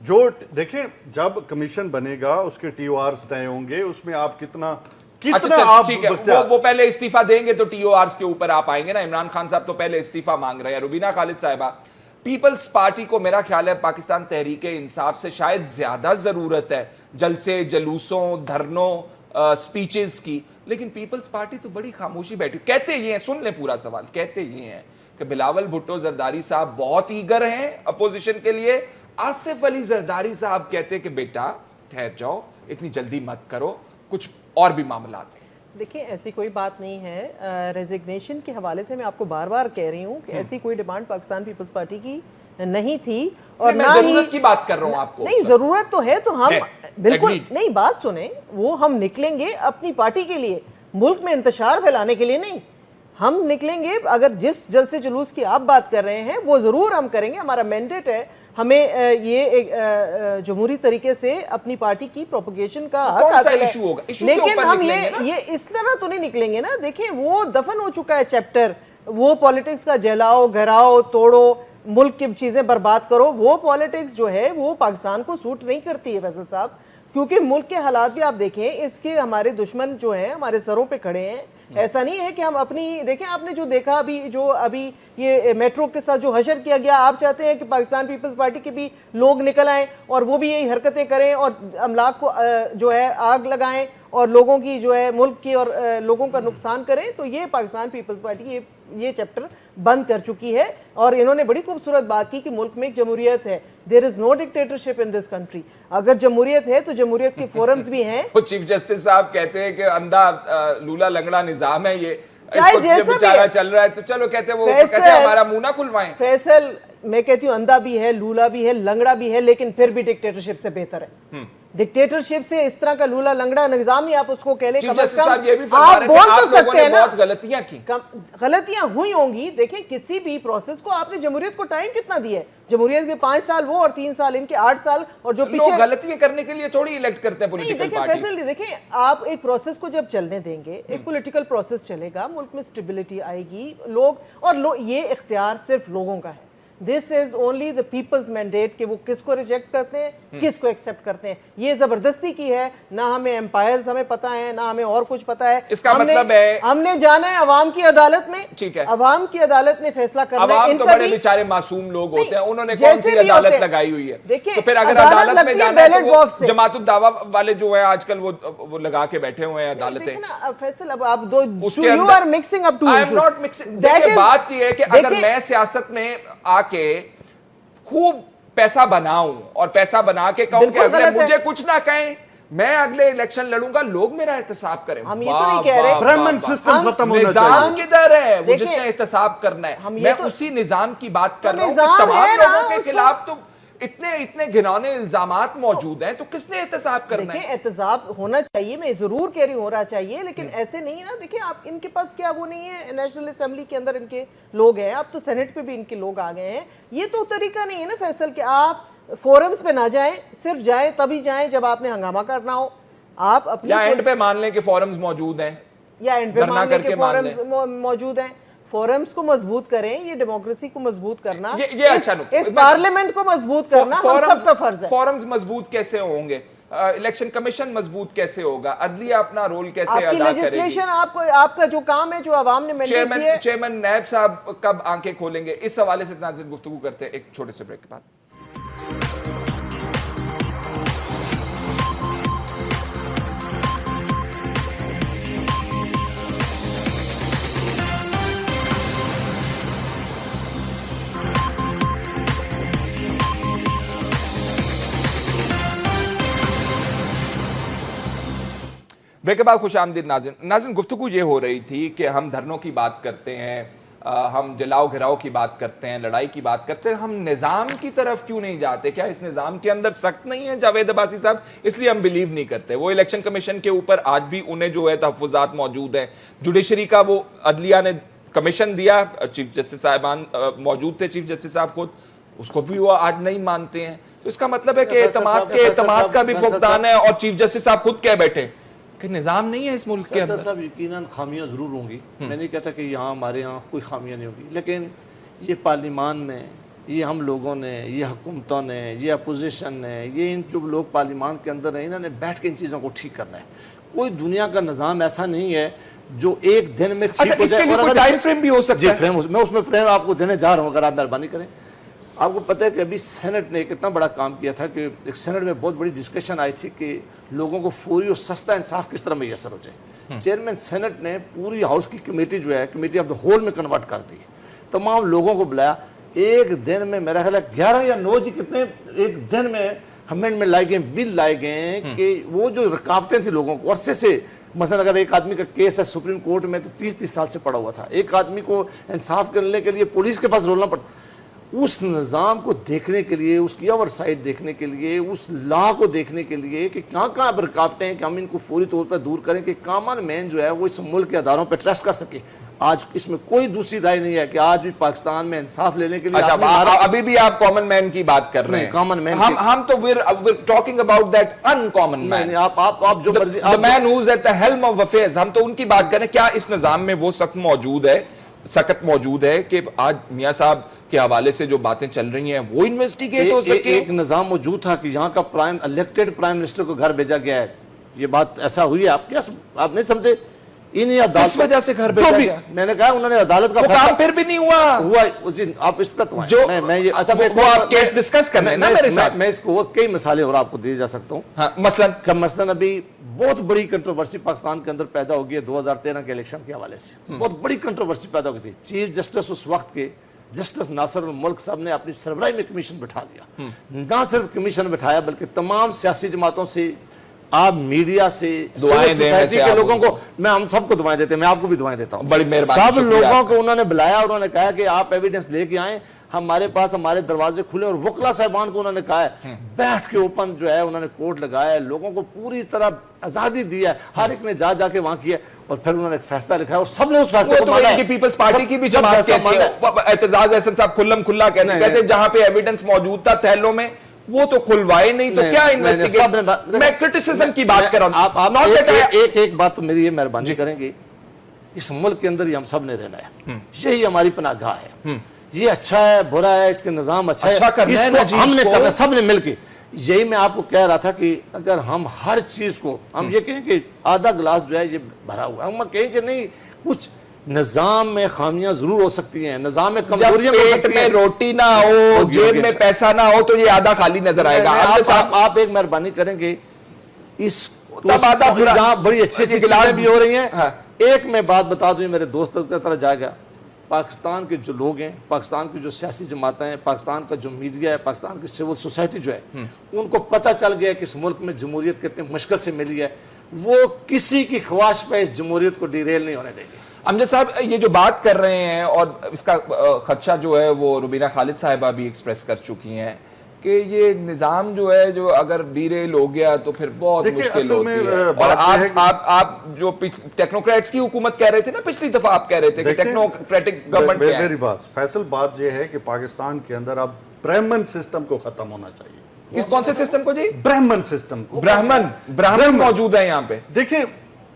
جو دیکھیں جب کمیشن بنے گا اس کے ٹی او آرز طے ہوں گے, اس میں آپ کتنا ٹھیک ہے, وہ پہلے استعفیٰ دیں گے تو ٹی او آرز کے اوپر آپ آئیں گے نا. عمران خان صاحب تو پہلے استعفیٰ مانگ رہے ہیں. روبینہ خالد صاحبہ, پیپلز پارٹی کو میرا خیال ہے پاکستان تحریک انصاف سے شاید زیادہ ضرورت ہے جلسے, جلوسوں, دھرنوں, سپیچز کی, لیکن پیپلز پارٹی تو بڑی خاموشی بیٹھی. کہتے یہ ہیں, سن لیں پورا سوال, کہتے یہ ہیں کہ بلاول بھٹو زرداری صاحب بہت ایگر ہیں اپوزیشن کے لیے. آصف علی زرداری صاحب کہتے کہ بیٹا ٹھہر جاؤ, اتنی جلدی مت کرو, کچھ اور بھی معاملات ہیں. دیکھیں ایسی کوئی بات نہیں ہے. ریزگنیشن کے حوالے سے میں آپ کو بار بار کہہ رہی ہوں کہ ایسی کوئی ڈیمانڈ پاکستان پیپلز پارٹی کی نہیں تھی, اور میں ضرورت کی بات کر رہا ہوں آپ کو. نہیں ضرورت تو ہے, تو ہم بالکل نہیں, بات سنیں, وہ ہم نکلیں گے اپنی پارٹی کے لیے, ملک میں انتشار پھیلانے کے لیے نہیں. ہم نکلیں گے, اگر جس جلسے جلوس کی آپ بات کر رہے ہیں وہ ضرور ہم کریں گے, ہمارا مینڈیٹ ہے ہمیں یہ ایک جمہوری طریقے سے اپنی پارٹی کی پروپیگیشن کا حق کون سا حاصل ہے، ایشو ہوگا؟ ایشو کے لیکن اوپر ہم نکلیں گے نا؟ یہ اس طرح تو نہیں نکلیں گے نا. دیکھیں وہ دفن ہو چکا ہے چیپٹر، وہ پالیٹکس کا جلاؤ گھراؤ توڑو ملک کی چیزیں برباد کرو، وہ پالیٹکس جو ہے وہ پاکستان کو سوٹ نہیں کرتی ہے فیصل صاحب. کیونکہ ملک کے حالات بھی آپ دیکھیں، اس کے ہمارے دشمن جو ہیں ہمارے سروں پہ کھڑے ہیں. ایسا نہیں ہے کہ ہم اپنی دیکھیں، آپ نے جو دیکھا ابھی یہ میٹرو کے ساتھ جو حشر کیا گیا، آپ چاہتے ہیں کہ پاکستان پیپلز پارٹی کے بھی لوگ نکل آئیں اور وہ بھی یہی حرکتیں کریں اور املاک کو جو ہے آگ لگائیں اور لوگوں کی جو ہے ملک کی اور لوگوں کا نقصان کریں. تو یہ پاکستان پیپلز پارٹی یہ چیپٹر بند کر چکی ہے اور انہوں نے بڑی خوبصورت بات کی کہ ملک میں ایک جمہوریت ہے. دیر از نو ڈکٹیٹرشپ ان دس کنٹری. اگر جمہوریت ہے تو جمہوریت کے فورمز بھی ہیں. وہ چیف جسٹس صاحب کہتے ہیں کہ اندھا لولا لنگڑا نظام ہے یہ، چاہے اس کو یہ جیسا بھی بیچارہ ہے. چل رہا ہے تو چلو کہتے ہیں وہ فیصل- کہتے ہیں ہمارا منہ نہ کھلوائیں. فیصل میں کہتی ہوں اندھا بھی ہے، لولا بھی ہے، لنگڑا بھی ہے، لیکن پھر بھی ڈکٹیٹرشپ سے بہتر ہے. ڈکٹیٹرشپ سے اس طرح کا لولا لنگڑا نظام ہی آپ اس کو کہہ لیں. چیف کم از جسٹس کم صاحب یہ بھی فرما آپ رہے بول تھے تو آپ لوگوں سکتے نے ہیں نا. بہت غلطیاں کی. غلطیاں ہوئی ہوں گی. دیکھیں کسی بھی پروسیس کو آپ نے جمہوریت کو ٹائم کتنا دیا ہے؟ جمہوریت کے 5 سال وہ اور 3 سال ان کے 8 سال اور جو لوگ پیچھے غلطیاں کرنے کے لیے تھوڑی الیکٹ کرتے ہیں نہیں. پولیٹیکل دیکھیں پارٹیز. فیصل دیکھیں، آپ ایک پروسیس کو جب چلنے دیں گے، ایک پولیٹیکل پروسیس چلے گا، ملک میں سٹیبلٹی آئے گی. یہ اختیار صرف لوگوں کا ہے. This is only the people's mandate کہ وہ کس کو ریجیکٹ کرتے ہیں کس کو ایکسیپٹ کرتے ہیں. یہ زبردستی کی ہے. نہ ہمیں امپائرز ہمیں پتہ ہیں نہ ہمیں اور کچھ پتہ ہے. اس کا مطلب ہے ہم نے جانا ہے عوام کی عدالت میں. ٹھیک ہے. عوام کی عدالت نے فیصلہ کرنا ہے. عوام تو بڑے بیچارے معصوم لوگ ہوتے ہیں، انہوں نے کون سی عدالت لگائی ہوئی ہے؟ تو پھر اگر عدالت میں جانا ہے تو وہ جماعت الدعویٰ والے جو ہیں آج کل وہ لگا کے بیٹھے ہوئے ہیں عدالتیں. فیصل اب آپ دو اس کے you are mixing up two I am issues. not mixing. دیکھیں بات یہ ہے کہ اگر میں سیاست میں آ کے خوب پیسہ بناؤں اور پیسہ بنا کے کہوں کہ اگلے مجھے کچھ نہ کہیں، میں اگلے الیکشن لڑوں گا، لوگ میرا احتساب کریں. ہم یہ تو نہیں کہہ رہے. برہمن سسٹم ختم ہونا نظام چاہیے. کدھر ہے وہ جس نے احتساب کرنا ہے؟ میں اسی نظام کی بات کر رہا ہوں کہ تمام لوگوں کے خلاف تو اتنے گھنونے الزامات موجود ہیں، تو کس نے احتساب کرنا ہے؟ دیکھیں احتساب ہونا چاہیے، میں ضرور کہہ رہی ہوں ہونا چاہیے، لیکن ایسے نہیں نا. دیکھیں آپ ان کے پاس کیا وہ نہیں ہے، نیشنل اسمبلی کے اندر ان کے لوگ ہیں، اب تو سینٹ پہ بھی ان کے لوگ آ گئے ہیں. یہ تو طریقہ نہیں ہے نا فیصل کہ آپ فورمز پہ نہ جائیں، صرف جائیں تبھی جائیں جب آپ نے ہنگامہ کرنا ہو. آپ اپنے یا اینڈ پہ مان لیں کہ فورمز موجود ہیں، یا اینڈ پہ مان لیں کہ فورمز موجود ہیں. فورمز کو مضبوط کریں، یہ ڈیموکریسی کو مضبوط کرنا، یہ اچھا نکتہ، اس پارلیمنٹ کو مضبوط کرنا ہم سب کا فرض ہے. فورمز مضبوط کیسے ہوں گے؟ الیکشن کمیشن مضبوط کیسے ہوگا؟ عدلیہ اپنا رول کیسے ادا کرے گی؟ آپ کا جو کام ہے جو عوام نے مینڈیٹ کیا ہے. چیئرمین نیب صاحب کب آنکھیں کھولیں گے؟ اس حوالے سے ناظرین گفتگو کرتے ہیں ایک چھوٹے سے بریک کے بعد. بریک کے بعد خوش آمدید ناظرین. گفتگو یہ ہو رہی تھی کہ ہم دھرنوں کی بات کرتے ہیں، ہم جلاؤ گھراؤ کی بات کرتے ہیں، لڑائی کی بات کرتے ہیں، ہم نظام کی طرف کیوں نہیں جاتے؟ کیا اس نظام کے اندر سخت نہیں ہے جاوید عباسی صاحب؟ اس لیے ہم بلیو نہیں کرتے. وہ الیکشن کمیشن کے اوپر آج بھی انہیں جو ہے تحفظات موجود ہیں. جوڈیشری کا وہ عدلیہ نے کمیشن دیا، چیف جسٹس صاحبان موجود تھے، چیف جسٹس صاحب خود، اس کو بھی وہ آج نہیں مانتے ہیں. تو اس کا مطلب ہے کہ اعتماد کا بھی فقدان ہے. اور چیف جسٹس صاحب خود کہہ بیٹھے کہ نظام نہیں ہے اس ملک کے اندر. صاحب یقیناً خامیاں ضرور ہوں گی، میں نہیں کہتا کہ یہاں ہمارے یہاں کوئی خامیاں نہیں ہوگی، لیکن یہ پارلیمان نے، یہ ہم لوگوں نے، یہ حکومتوں نے، یہ اپوزیشن نے، یہ ان جو لوگ پارلیمان کے اندر ہیں، انہوں نے بیٹھ کے ان چیزوں کو ٹھیک کرنا ہے. کوئی دنیا کا نظام ایسا نہیں ہے جو ایک دن میں ٹھیک ہو جائے. اس کے لیے کوئی ٹائم فریم بھی ہو سکتا ہے؟ میں اس میں فریم آپ کو دینے جا رہا ہوں، اگر آپ مہربانی کریں. آپ کو پتہ ہے کہ ابھی سینٹ نے ایک اتنا بڑا کام کیا تھا کہ ایک سینٹ میں بہت بڑی ڈسکشن آئی تھی کہ لوگوں کو فوری اور سستا انصاف کس طرح میسر ہو جائے. چیئرمین سینٹ نے پوری ہاؤس کی کمیٹی جو ہے کمیٹی آف دا ہول میں کنورٹ کر دی. تمام لوگوں کو بلایا. ایک دن میں میرا خیال ہے 11 یا 9 کتنے ایک دن میں امینڈمنٹ لائے گئے، بل لائے گئے ہیں کہ وہ جو رکاوٹیں تھیں لوگوں کو عرصے سے، مثلا اگر ایک آدمی کا کیس ہے سپریم کورٹ میں تو 30 سال سے پڑا ہوا تھا، ایک آدمی کو انصاف کرنے کے لیے پولیس کے پاس رولنا پڑتا. اس نظام کو دیکھنے کے لیے، اس کی اوور سائٹ دیکھنے کے لیے، اس لا کو دیکھنے کے لیے کہ کہاں کہاں پر رکاوٹیں ہیں کہ ہم ان کو فوری طور پر دور کریں کہ کامن مین جو ہے وہ اس ملک کے اداروں پہ ٹرسٹ کر سکے. آج اس میں کوئی دوسری رائے نہیں ہے کہ آج بھی پاکستان میں انصاف لینے کے لیے ابھی بھی آپ کامن مین کی بات کر رہے ہیں. کامن مین ہم تو we're talking about that uncommon man. آپ جو مرضی the man who's at the helm of affairs. ہم تو ان کی بات کریں. کیا اس نظام میں وہ سخت موجود ہے کہ آج میاں صاحب کے حوالے سے جو باتیں چل رہی ہیں وہ انویسٹیگیٹ ہو سکے؟ ایک نظام موجود تھا کہ یہاں کا الیکٹڈ پرائم منسٹر کو گھر بھیجا گیا ہے. یہ بات ایسا ہوئی ہے. آپ نہیں سمجھے؟ اس وجہ سے گھر بھیجا گیا. میں نے کہا انہوں نے عدالت کا کام پھر بھی نہیں ہوا. جی آپ اس پہ تو جو وہ آپ کیس ڈسکس کر رہے ہیں نا میرے ساتھ. میں اس کو کئی مثالیں اور آپ کو دے جا سکتا ہوں. مثلاً ابھی بہت بڑی کنٹروورسی پاکستان کے اندر پیدا ہو گئی ہے 2013 کے الیکشن کے حوالے سے. بہت بڑی کنٹروورسی پیدا ہو گئی تھی. چیف جسٹس اس وقت کے جسٹس ناصر الملک صاحب نے اپنی سربراہی میں کمیشن بٹھا دیا. نہ صرف کمیشن بٹھایا بلکہ تمام سیاسی جماعتوں سے، آپ میڈیا سے، سوسائٹی کے لوگوں کو، میں ہم سب کو دعائیں دیتے ہیں، میں آپ کو بھی دعائیں دیتا ہوں. بڑی مہربانی. سب لوگوں کو انہوں نے بلایا اور انہوں نے کہا کہ آپ ایویڈنس لے کے آئیں، ہمارے پاس ہمارے دروازے کھلے. اور وکلا صاحبان کو انہوں نے کہا ہے بیٹھ کے اوپن جو ہے انہوں نے کورٹ لگایا ہے، لوگوں کو پوری طرح آزادی دی ہے. ہر ایک نے جا کے وہاں کیا اور پھر انہوں نے ایک فیصلہ لکھا ہے اور سب نے اس فیصلے کو مانا ہے. پیپلز پارٹی کی بھی جماعت کہتی ہے، اعتزاز احسن صاحب کھلم کھلا کہتے ہیں جہاں پہ ایویڈنس موجود تھا تھیلوں میں وہ تو کھلوائے نہیں تو کیا انویسٹیگیٹ. میں کرٹیسزم کی بات کر رہا ہوں. ایک بات تو میری یہ مہربانی کریں گے، اس ملک کے اندر ہی ہم سب نے رہنا ہے. یہی ہماری پناہ گاہ ہے. یہ اچھا ہے برا ہے، اس کے نظام اچھا ہے، اس کو ہم نے کرنا سب نے مل کے. یہی میں آپ کو کہہ رہا تھا کہ اگر ہم ہر چیز کو ہم یہ کہیں کہ آدھا گلاس جو ہے یہ بھرا ہوا ہے، ہم کہیں کہ نہیں، کچھ نظام میں خامیاں ضرور ہو سکتی ہیں، نظام میں کمزوریاں ہو سکتی ہیں. روٹی نہ ہو، جیب میں پیسہ نہ ہو تو یہ آدھا خالی نظر آئے گا. آپ ایک مہربانی کریں گے، اس جہاں بڑی اچھی اچھی چیزیں بھی ہو رہی ہیں. ایک میں بات بتا دوں، میرے دوست کی طرح جائے گا. پاکستان کے جو لوگ ہیں، پاکستان کی جو سیاسی جماعتیں ہیں، پاکستان کا جو میڈیا ہے، پاکستان کی سول سوسائٹی جو ہے، ان کو پتہ چل گیا کہ اس ملک میں جمہوریت کتنے مشکل سے ملی ہے. وہ کسی کی خواہش پہ اس جمہوریت کو ڈیریل نہیں ہونے دیں گے. امجد صاحب یہ جو بات کر رہے ہیں اور اس کا خدشہ جو ہے وہ روبینہ خالد صاحبہ بھی ایکسپریس کر چکی ہیں کہ یہ نظام جو ہے جو اگر ڈیریل ہو گیا تو پھر بہت مشکل ہوتی ہے. اور آپ جو ٹیکنوکریٹس کی حکومت کہہ رہے تھے نا پچھلی دفعہ، آپ کہہ رہے تھے کہ ٹیکنوکریٹک گورنمنٹ کیا ہے. میری بات فیصل، بات یہ ہے کہ پاکستان کے اندر اب برہمن سسٹم کو ختم ہونا چاہیے. کون سے سسٹم کو جی؟ برہمن سسٹم کو. برہمن موجود ہے یہاں پہ. دیکھیں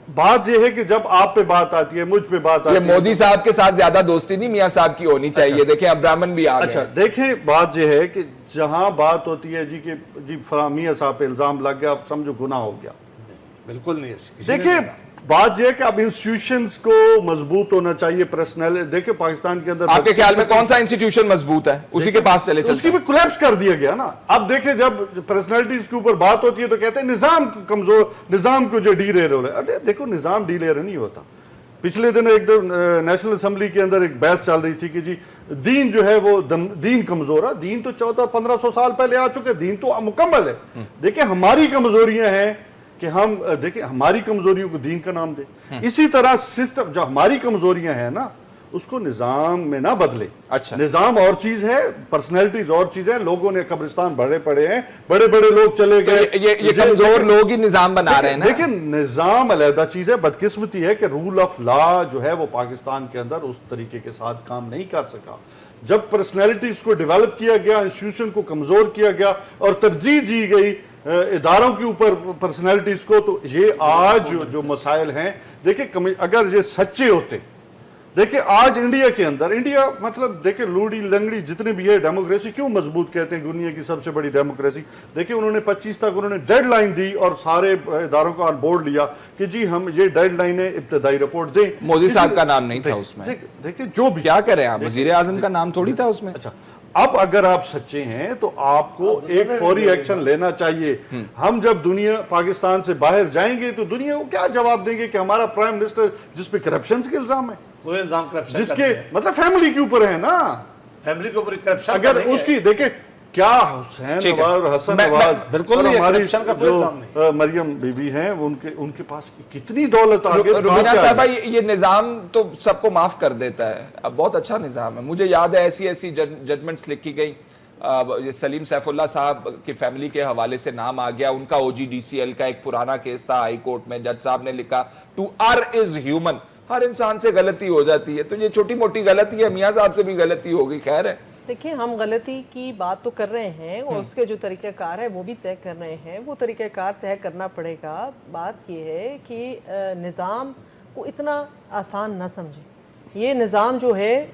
بات یہ ہے کہ جب آپ پہ بات آتی ہے، مجھ پہ بات آتی ہے، مودی صاحب کے ساتھ زیادہ دوستی نہیں میاں صاحب کی ہونی چاہیے. دیکھیں اب برہمن بھی آ گئے. اچھا دیکھیں بات یہ ہے کہ جہاں بات ہوتی ہے جی کہ جی میاں صاحب پہ الزام لگ گیا، اب سمجھو گناہ ہو گیا. بالکل نہیں. دیکھیں بات یہ ہے کہ اب انسٹیٹیوشنز کو مضبوط ہونا چاہیے. پرسنل دیکھیں پاکستان کے اندر آپ کے خیال میں کون سا انسٹیٹیوشن مضبوط ہے؟ اسی کے پاس چلے. اس کی بھی کولیپس کر دیا گیا نا. اب دیکھیں جب پرسنالٹیز کے اوپر بات ہوتی ہے تو کہتے ہیں نظام کمزور، نظام کو جو ڈیریل ہو رہا ہے. ارے دیکھو نظام ڈیریل نہیں ہوتا. پچھلے دن ایک دن نیشنل اسمبلی کے اندر ایک بحث چل رہی تھی کہ جی دین جو ہے وہ دین کمزور ہے. دین تو 1400-1500 سال پہلے آ چکے، دین تو مکمل ہے. دیکھیں ہماری کمزوریاں ہیں کہ ہم دیکھیں ہماری کمزوریوں کو دین کا نام دے. اسی طرح سسٹم جو ہماری کمزوریاں ہیں نا اس کو نظام میں نہ بدلے. اچھا نظام اور چیز ہے، پرسنالٹیز اور چیز ہے. لوگوں نے قبرستان بھرے پڑے ہیں، بڑے بڑے لوگ چلے گئے. یہ کمزور لوگ ہی نظام بنا رہے ہیں نا. لیکن نظام علیحدہ چیز ہے. بدقسمتی ہے کہ رول آف لا جو ہے وہ پاکستان کے اندر اس طریقے کے ساتھ کام نہیں کر سکا. جب پرسنالٹیز کو ڈیولپ کیا گیا، انسٹیٹیوشن کو کمزور کیا گیا اور ترجیح دی گئی اداروں کے اوپر پرسنالٹیز کو، تو یہ آج جو مسائل ہیں. دیکھیں اگر یہ سچے ہوتے، دیکھیں آج انڈیا کے اندر، انڈیا مطلب دیکھیں لوڑی لنگڑی جتنے بھی ہے، ڈیموکریسی کیوں مضبوط کہتے ہیں دنیا کی سب سے بڑی ڈیموکریسی. دیکھیں انہوں نے 25 تک انہوں نے ڈیڈ لائن دی اور سارے اداروں کو آن بورڈ لیا کہ جی ہم یہ ڈیڈ لائن ہے، ابتدائی رپورٹ دیں. مودی صاحب کا نام نہیں تھا اس میں. دیکھیں جو بھی کیا کریں آپ، وزیر اعظم کا نام تھوڑی تھا اس میں. اچھا اب اگر آپ سچے ہیں تو آپ کو ایک فوری ایکشن لینا چاہیے. ہم جب پاکستان سے باہر جائیں گے تو دنیا کو کیا جواب دیں گے کہ ہمارا پرائم منسٹر جس پہ کرپشن کے الزام ہے، کوئی الزام کرپشن جس کے مطلب فیملی کے اوپر ہے نا، فیملی کے اوپر کرپشن اگر اس کی دیکھیں کیا حسین ٹھیک ہے۔ نواز اور حسن میں- نواز بالکل اور نہیں ہے، ہماری کرپشن کا کوئی الزام جو مریم بی بی ہیں ان کے پاس کتنی دولت آگے روبینہ صاحبہ یہ نظام تو سب کو معاف کر دیتا ہے، اب بہت اچھا نظام ہے. مجھے یاد ہے ایسی ججمنٹس لکھی گئی. سلیم سیف اللہ صاحب کی فیملی کے حوالے سے نام آ گیا. ان کا OGDCL کا ایک پرانا کیس تھا ہائی کورٹ میں. جج صاحب نے لکھا ٹو ار از ہیومن. ہر انسان سے غلطی ہو جاتی ہے، تو یہ چھوٹی موٹی غلطی ہے. میاں صاحب سے بھی غلطی ہوگی، خیر ہے. دیکھیں ہم غلطی کی بات تو کر رہے ہیں اور اس کے جو طریقہ کار ہے وہ بھی طے کر رہے ہیں. وہ طریقہ کار طے کرنا پڑے گا. بات یہ ہے کہ نظام کو اتنا آسان نہ سمجھیں. یہ نظام جو ہے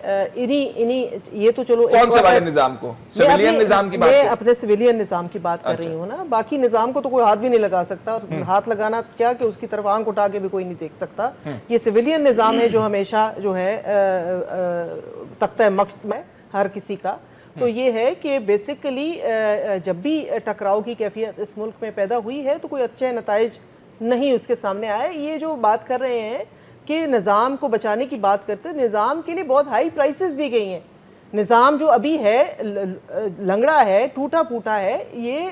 یہ تو چلو کون سے والے نظام کو؟ سویلین نظام کی بات میں کریں. اپنے سویلین نظام کی بات کر رہی ہوں نا. باقی نظام کو تو کوئی ہاتھ بھی نہیں لگا سکتا، اور ہاتھ لگانا کیا کہ اس کی طرف آنکھ اٹھا کے بھی کوئی نہیں دیکھ سکتا. یہ سویلین نظام ہے جو ہمیشہ جو ہے تختہ مقت میں ہر کسی کا. تو یہ ہے کہ بیسیکلی جب بھی ٹکراؤ کی کیفیت اس ملک میں پیدا ہوئی ہے تو کوئی اچھے نتائج نہیں اس کے سامنے آئے. یہ جو بات کر رہے ہیں کہ نظام کو بچانے کی بات کرتے ہیں، نظام کے لیے بہت ہائی پرائسز دی گئی ہیں. نظام جو ابھی ہے لنگڑا ہے، ٹوٹا پھوٹا ہے. یہ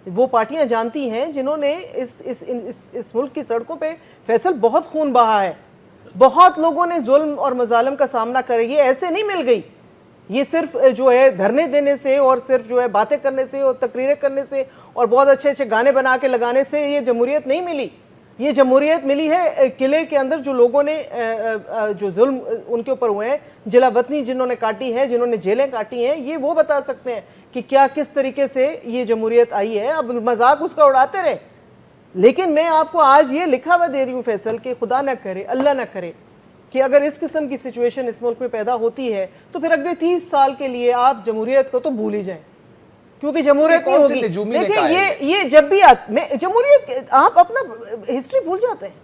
وہ پارٹیاں جانتی ہیں جنہوں نے اس ملک کی سڑکوں پہ فیصل بہت خون بہا ہے. بہت لوگوں نے ظلم اور مظالم کا سامنا کرے. یہ ایسے نہیں مل گئی. یہ صرف جو ہے دھرنے دینے سے اور صرف جو ہے باتیں کرنے سے اور تقریریں کرنے سے اور بہت اچھے اچھے گانے بنا کے لگانے سے یہ جمہوریت نہیں ملی. یہ جمہوریت ملی ہے قلعے کے اندر جو لوگوں نے جو ظلم ان کے اوپر ہوئے ہیں، جلا وطنی جنہوں نے کاٹی ہے، جنہوں نے جیلیں کاٹی ہیں، یہ وہ بتا سکتے ہیں کہ کیا کس طریقے سے یہ جمہوریت آئی ہے. اب مذاق اس کا اڑاتے رہے، لیکن میں آپ کو آج یہ لکھا ہوا دے رہی ہوں فیصل کہ خدا نہ کرے، اللہ نہ کرے کہ اگر اس قسم کی سچویشن اس ملک میں پیدا ہوتی ہے تو پھر اگلے 30 سال کے لیے آپ جمہوریت کو تو بھول ہی جائیں، کیونکہ جمہوریت نہیں ہوگی. دیکھیں یہ جب بھی جمہوریت آپ اپنا ہسٹری بھول جاتے ہیں.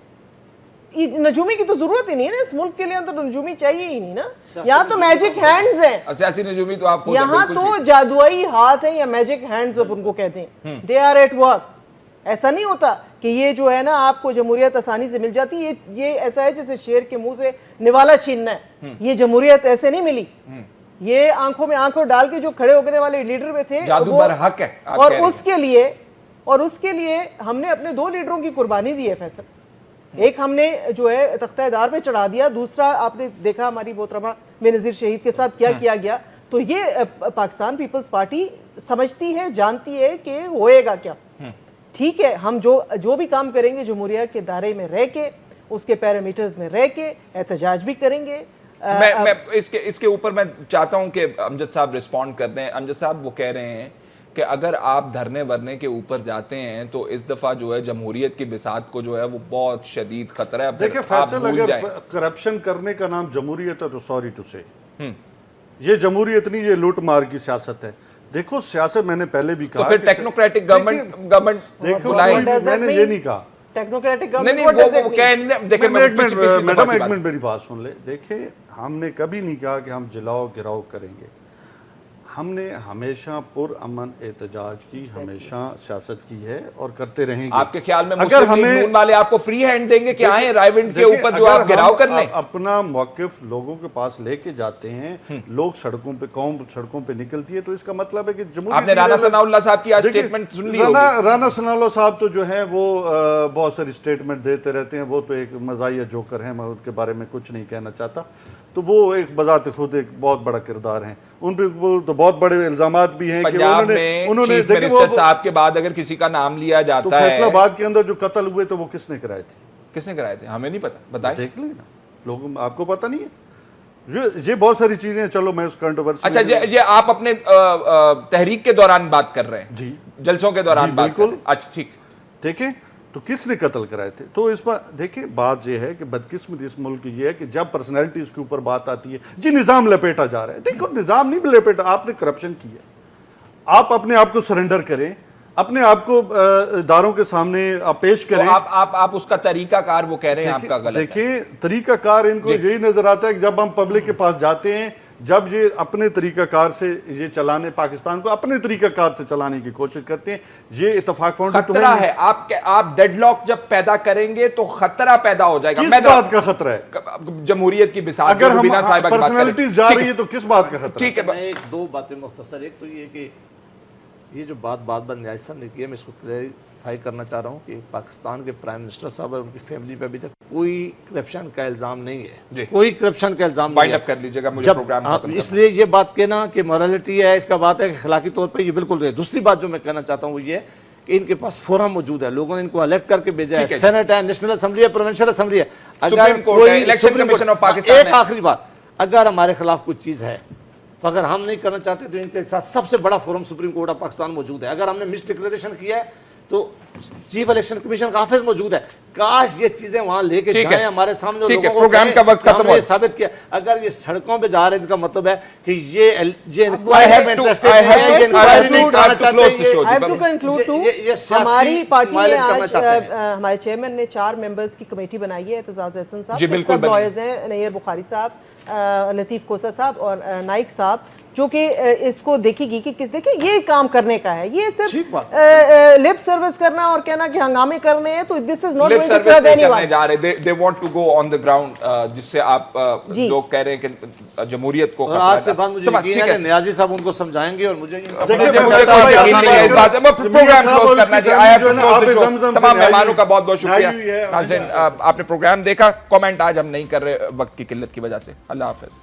نجومی کی تو ضرورت ہی نہیں ہے نا اس ملک کے لیے. تو نجومی چاہیے ہی نہیں نا. یہاں تو میجک ہینڈز ہیں. سیاسی نجومی تو آپ کو یہاں تو جادوئی ہاتھ ہیں یا میجک ہینڈز ان کو کہتے ہیں. They are at work. ایسا نہیں ہوتا کہ یہ جو ہے نا آپ کو جمہوریت آسانی سے مل جاتی. یہ ایسا ہے جیسے شیر کے منہ سے نوالا چھیننا ہے. یہ جمہوریت ایسے نہیں ملی. یہ آنکھوں میں آنکھوں ڈال کے جو کھڑے ہونے والے لیڈر میں تھے، جادو برحق ہے. اور اس کے لیے ہم نے اپنے 2 لیڈروں کی قربانی دی ہے فیصل. ایک ہم نے جو ہے تختہ دار پہ چڑھا دیا، دوسرا آپ نے دیکھا ہماری محترمہ بے نظیر شہید کے ساتھ کیا کیا گیا. تو یہ پاکستان پیپلز پارٹی سمجھتی ہے، جانتی ہے کہ ہوئے گا کیا. ٹھیک ہے، ہم جو بھی کام کریں گے جمہوریت کے دائرے میں رہ کے، اس کے پیرامیٹرز میں رہ کے احتجاج بھی کریں گے. میں اس کے اوپر میں چاہتا ہوں کہ امجد صاحب رسپونڈ کر دیں. امجد صاحب وہ کہہ رہے ہیں کہ اگر آپ دھرنے ورنے کے اوپر جاتے ہیں تو اس دفعہ جو ہے جمہوریت کی بساط کو جو ہے وہ بہت شدید خطرہ ہے. دیکھیں فیصل، اگر کرپشن کرنے کا نام جمہوریت ہے تو سوری ٹو سے یہ جمہوریت نہیں، یہ لوٹ مار کی سیاست ہے. دیکھو سیاست میں نے پہلے بھی کہا تو پھر ٹیکنوکریٹک گورنمنٹ دیکھو میں نے یہ نہیں کہا. ٹیکنوکریٹک میڈم ایک منٹ میری بات سن لے. دیکھیں ہم نے کبھی نہیں کہا کہ ہم جلاؤ گراؤ کریں گے. ہم نے ہمیشہ پر امن احتجاج کی ہمیشہ سیاست کی ہے اور کرتے رہیں گے. آپ کے خیال میں مسلم لیگ نون والے آپ کو فری ہینڈ دیں گے کہ آئیں رائے ونڈ کے اوپر جو آپ گراؤ کر لیں؟ اپنا موقف لوگوں کے پاس لے کے جاتے ہیں، لوگ سڑکوں پہ، قوم سڑکوں پہ نکلتی ہے، تو اس کا مطلب ہے کہ جمہوریت. آپ نے رانا ثناء اللہ صاحب کی آج سٹیٹمنٹ سن لی ہوگی. رانا ثناء اللہ صاحب تو جو ہیں وہ بہت ساری سٹیٹمنٹ دیتے رہتے ہیں. وہ تو ایک مزاحیہ جوکر ہیں، میں ان کے بارے میں کچھ نہیں کہنا چاہتا. تو وہ ایک بذات خود ایک بہت بڑا کردار ہیں. ان پہ تو بہت بڑے الزامات بھی ہیں کہ پنجاب میں چیف منسٹر صاحب کے بعد اگر کسی کا نام لیا جاتا ہے. فیصل آباد کے اندر جو قتل ہوئے تو وہ کس نے کرائے تھے؟ کس نے کرائے تھے؟ ہمیں نہیں پتا، بتائیں. دیکھ لیں نا لوگوں، آپ کو پتہ نہیں ہے. یہ بہت ساری چیزیں ہیں. چلو میں اس کنٹروورسی. اچھا یہ آپ اپنے تحریک کے دوران بات کر رہے ہیں؟ جی جلسوں کے دوران بات کر رہے ہیں. اچھا ٹھیک. دیکھیں تو کس نے قتل کرائے تھے؟ تو اس پر دیکھیں بات یہ ہے کہ بدقسمتی اس ملک کی یہ ہے کہ جب پرسنالٹیز کے اوپر بات آتی ہے جی نظام لپیٹا جا رہا ہے. دیکھو نظام نہیں لپیٹا، آپ نے کرپشن کی ہے. آپ اپنے آپ کو سرنڈر کریں، اپنے آپ کو اداروں کے سامنے پیش کریں. آپ اس کا طریقہ کار وہ کہہ رہے ہیں آپ کا غلط ہے. دیکھیں طریقہ کار ان کو یہی نظر آتا ہے کہ جب ہم پبلک کے پاس جاتے ہیں، جب یہ اپنے طریقہ کار سے یہ چلانے، پاکستان کو اپنے طریقہ کار سے چلانے کی کوشش کرتے ہیں. یہ اتفاق خطرہ ہے. آپ ڈیڈ لاک جب پیدا کریں گے تو خطرہ پیدا ہو جائے گا. کس بات کا خطرہ ہے؟ جمہوریت کی بساط. اگر ہم پرسنالٹیز جا رہی ہے تو کس بات کا خطرہ ہے؟ ٹھیک ہے، میں 2 باتیں مختصر. ایک تو یہ کہ یہ جو بات بار نیاز صاحب نے کی ہے، میں اس کو کلیریفائی کرنا چاہ رہا ہوں کہ پاکستان کے پرائم منسٹر صاحب اور ان کی فیملی پہ ابھی تک کوئی کرپشن کا الزام نہیں ہے، کوئی کرپشن کا الزام نہیں ہے۔ کر لیجیے گا مجھے پروگرام ختم اس لیے یہ بات کہنا کہ مورالٹی ہے، اس کا بات ہے کہ اخلاقی طور پہ یہ بالکل نہیں ہے۔ دوسری بات جو میں کہنا چاہتا ہوں وہ یہ کہ ان کے پاس فورم موجود ہے، لوگوں نے ان کو الیکٹ کر کے بھیجا ہے، سینٹ ہے، نیشنل اسمبلی ہے، پروونشل اسمبلی ہے۔ اگر کوئی ایک آخری بات، اگر ہمارے خلاف کچھ چیز ہے تو اگر ہم نہیں کرنا چاہتے تو ان کے ساتھ سب سے بڑا forum supreme court of Pakistan موجود ہے۔ اگر ہم نے مس ڈکلیریشن کیا ہے تو چیف الیکشن کمیشن کا آفس موجود ہے، کاش یہ چیزیں وہاں لے کے جائیں ہمارے سامنے، ٹھیک ہے، پروگرام کا وقت ختم ہو ثابت کیا۔ اگر یہ سڑکوں پہ جا رہے ہیں، اس کا مطلب ہے کہ یہ ہماری پارٹی نے آج ہمارے چیئرمین نے 4 ممبرز کی کمیٹی بنائی ہے، اعتزاز احسن صاحب، سب لائرز ہیں، نیر بخاری صاحب، لطیف کوسا صاحب اور نائک صاحب، جو کہ اس کو دیکھے گی کہ دیکھیں یہ کام کرنے کا ہے، یہ صرف لپ سروس کرنا اور کہنا کہ ہنگامے کرنے ہیں، تو this is not going to serve anyone. جا رہے they want to go on the ground, جس سے آپ لوگ کہہ رہے ہیں کہ جمہوریت کو آج سے بعد مجھے یقین ہے نیازی صاحب ان کو سمجھائیں گے اور مجھے پروگرام کلوز کرنا چاہیے۔ تمام مہمانوں کا بہت بہت شکریہ۔ ناظرین، آپ نے پروگرام دیکھا، کامنٹ آج ہم نہیں کر رہے وقت کی قلت کی وجہ سے۔ اللہ حافظ۔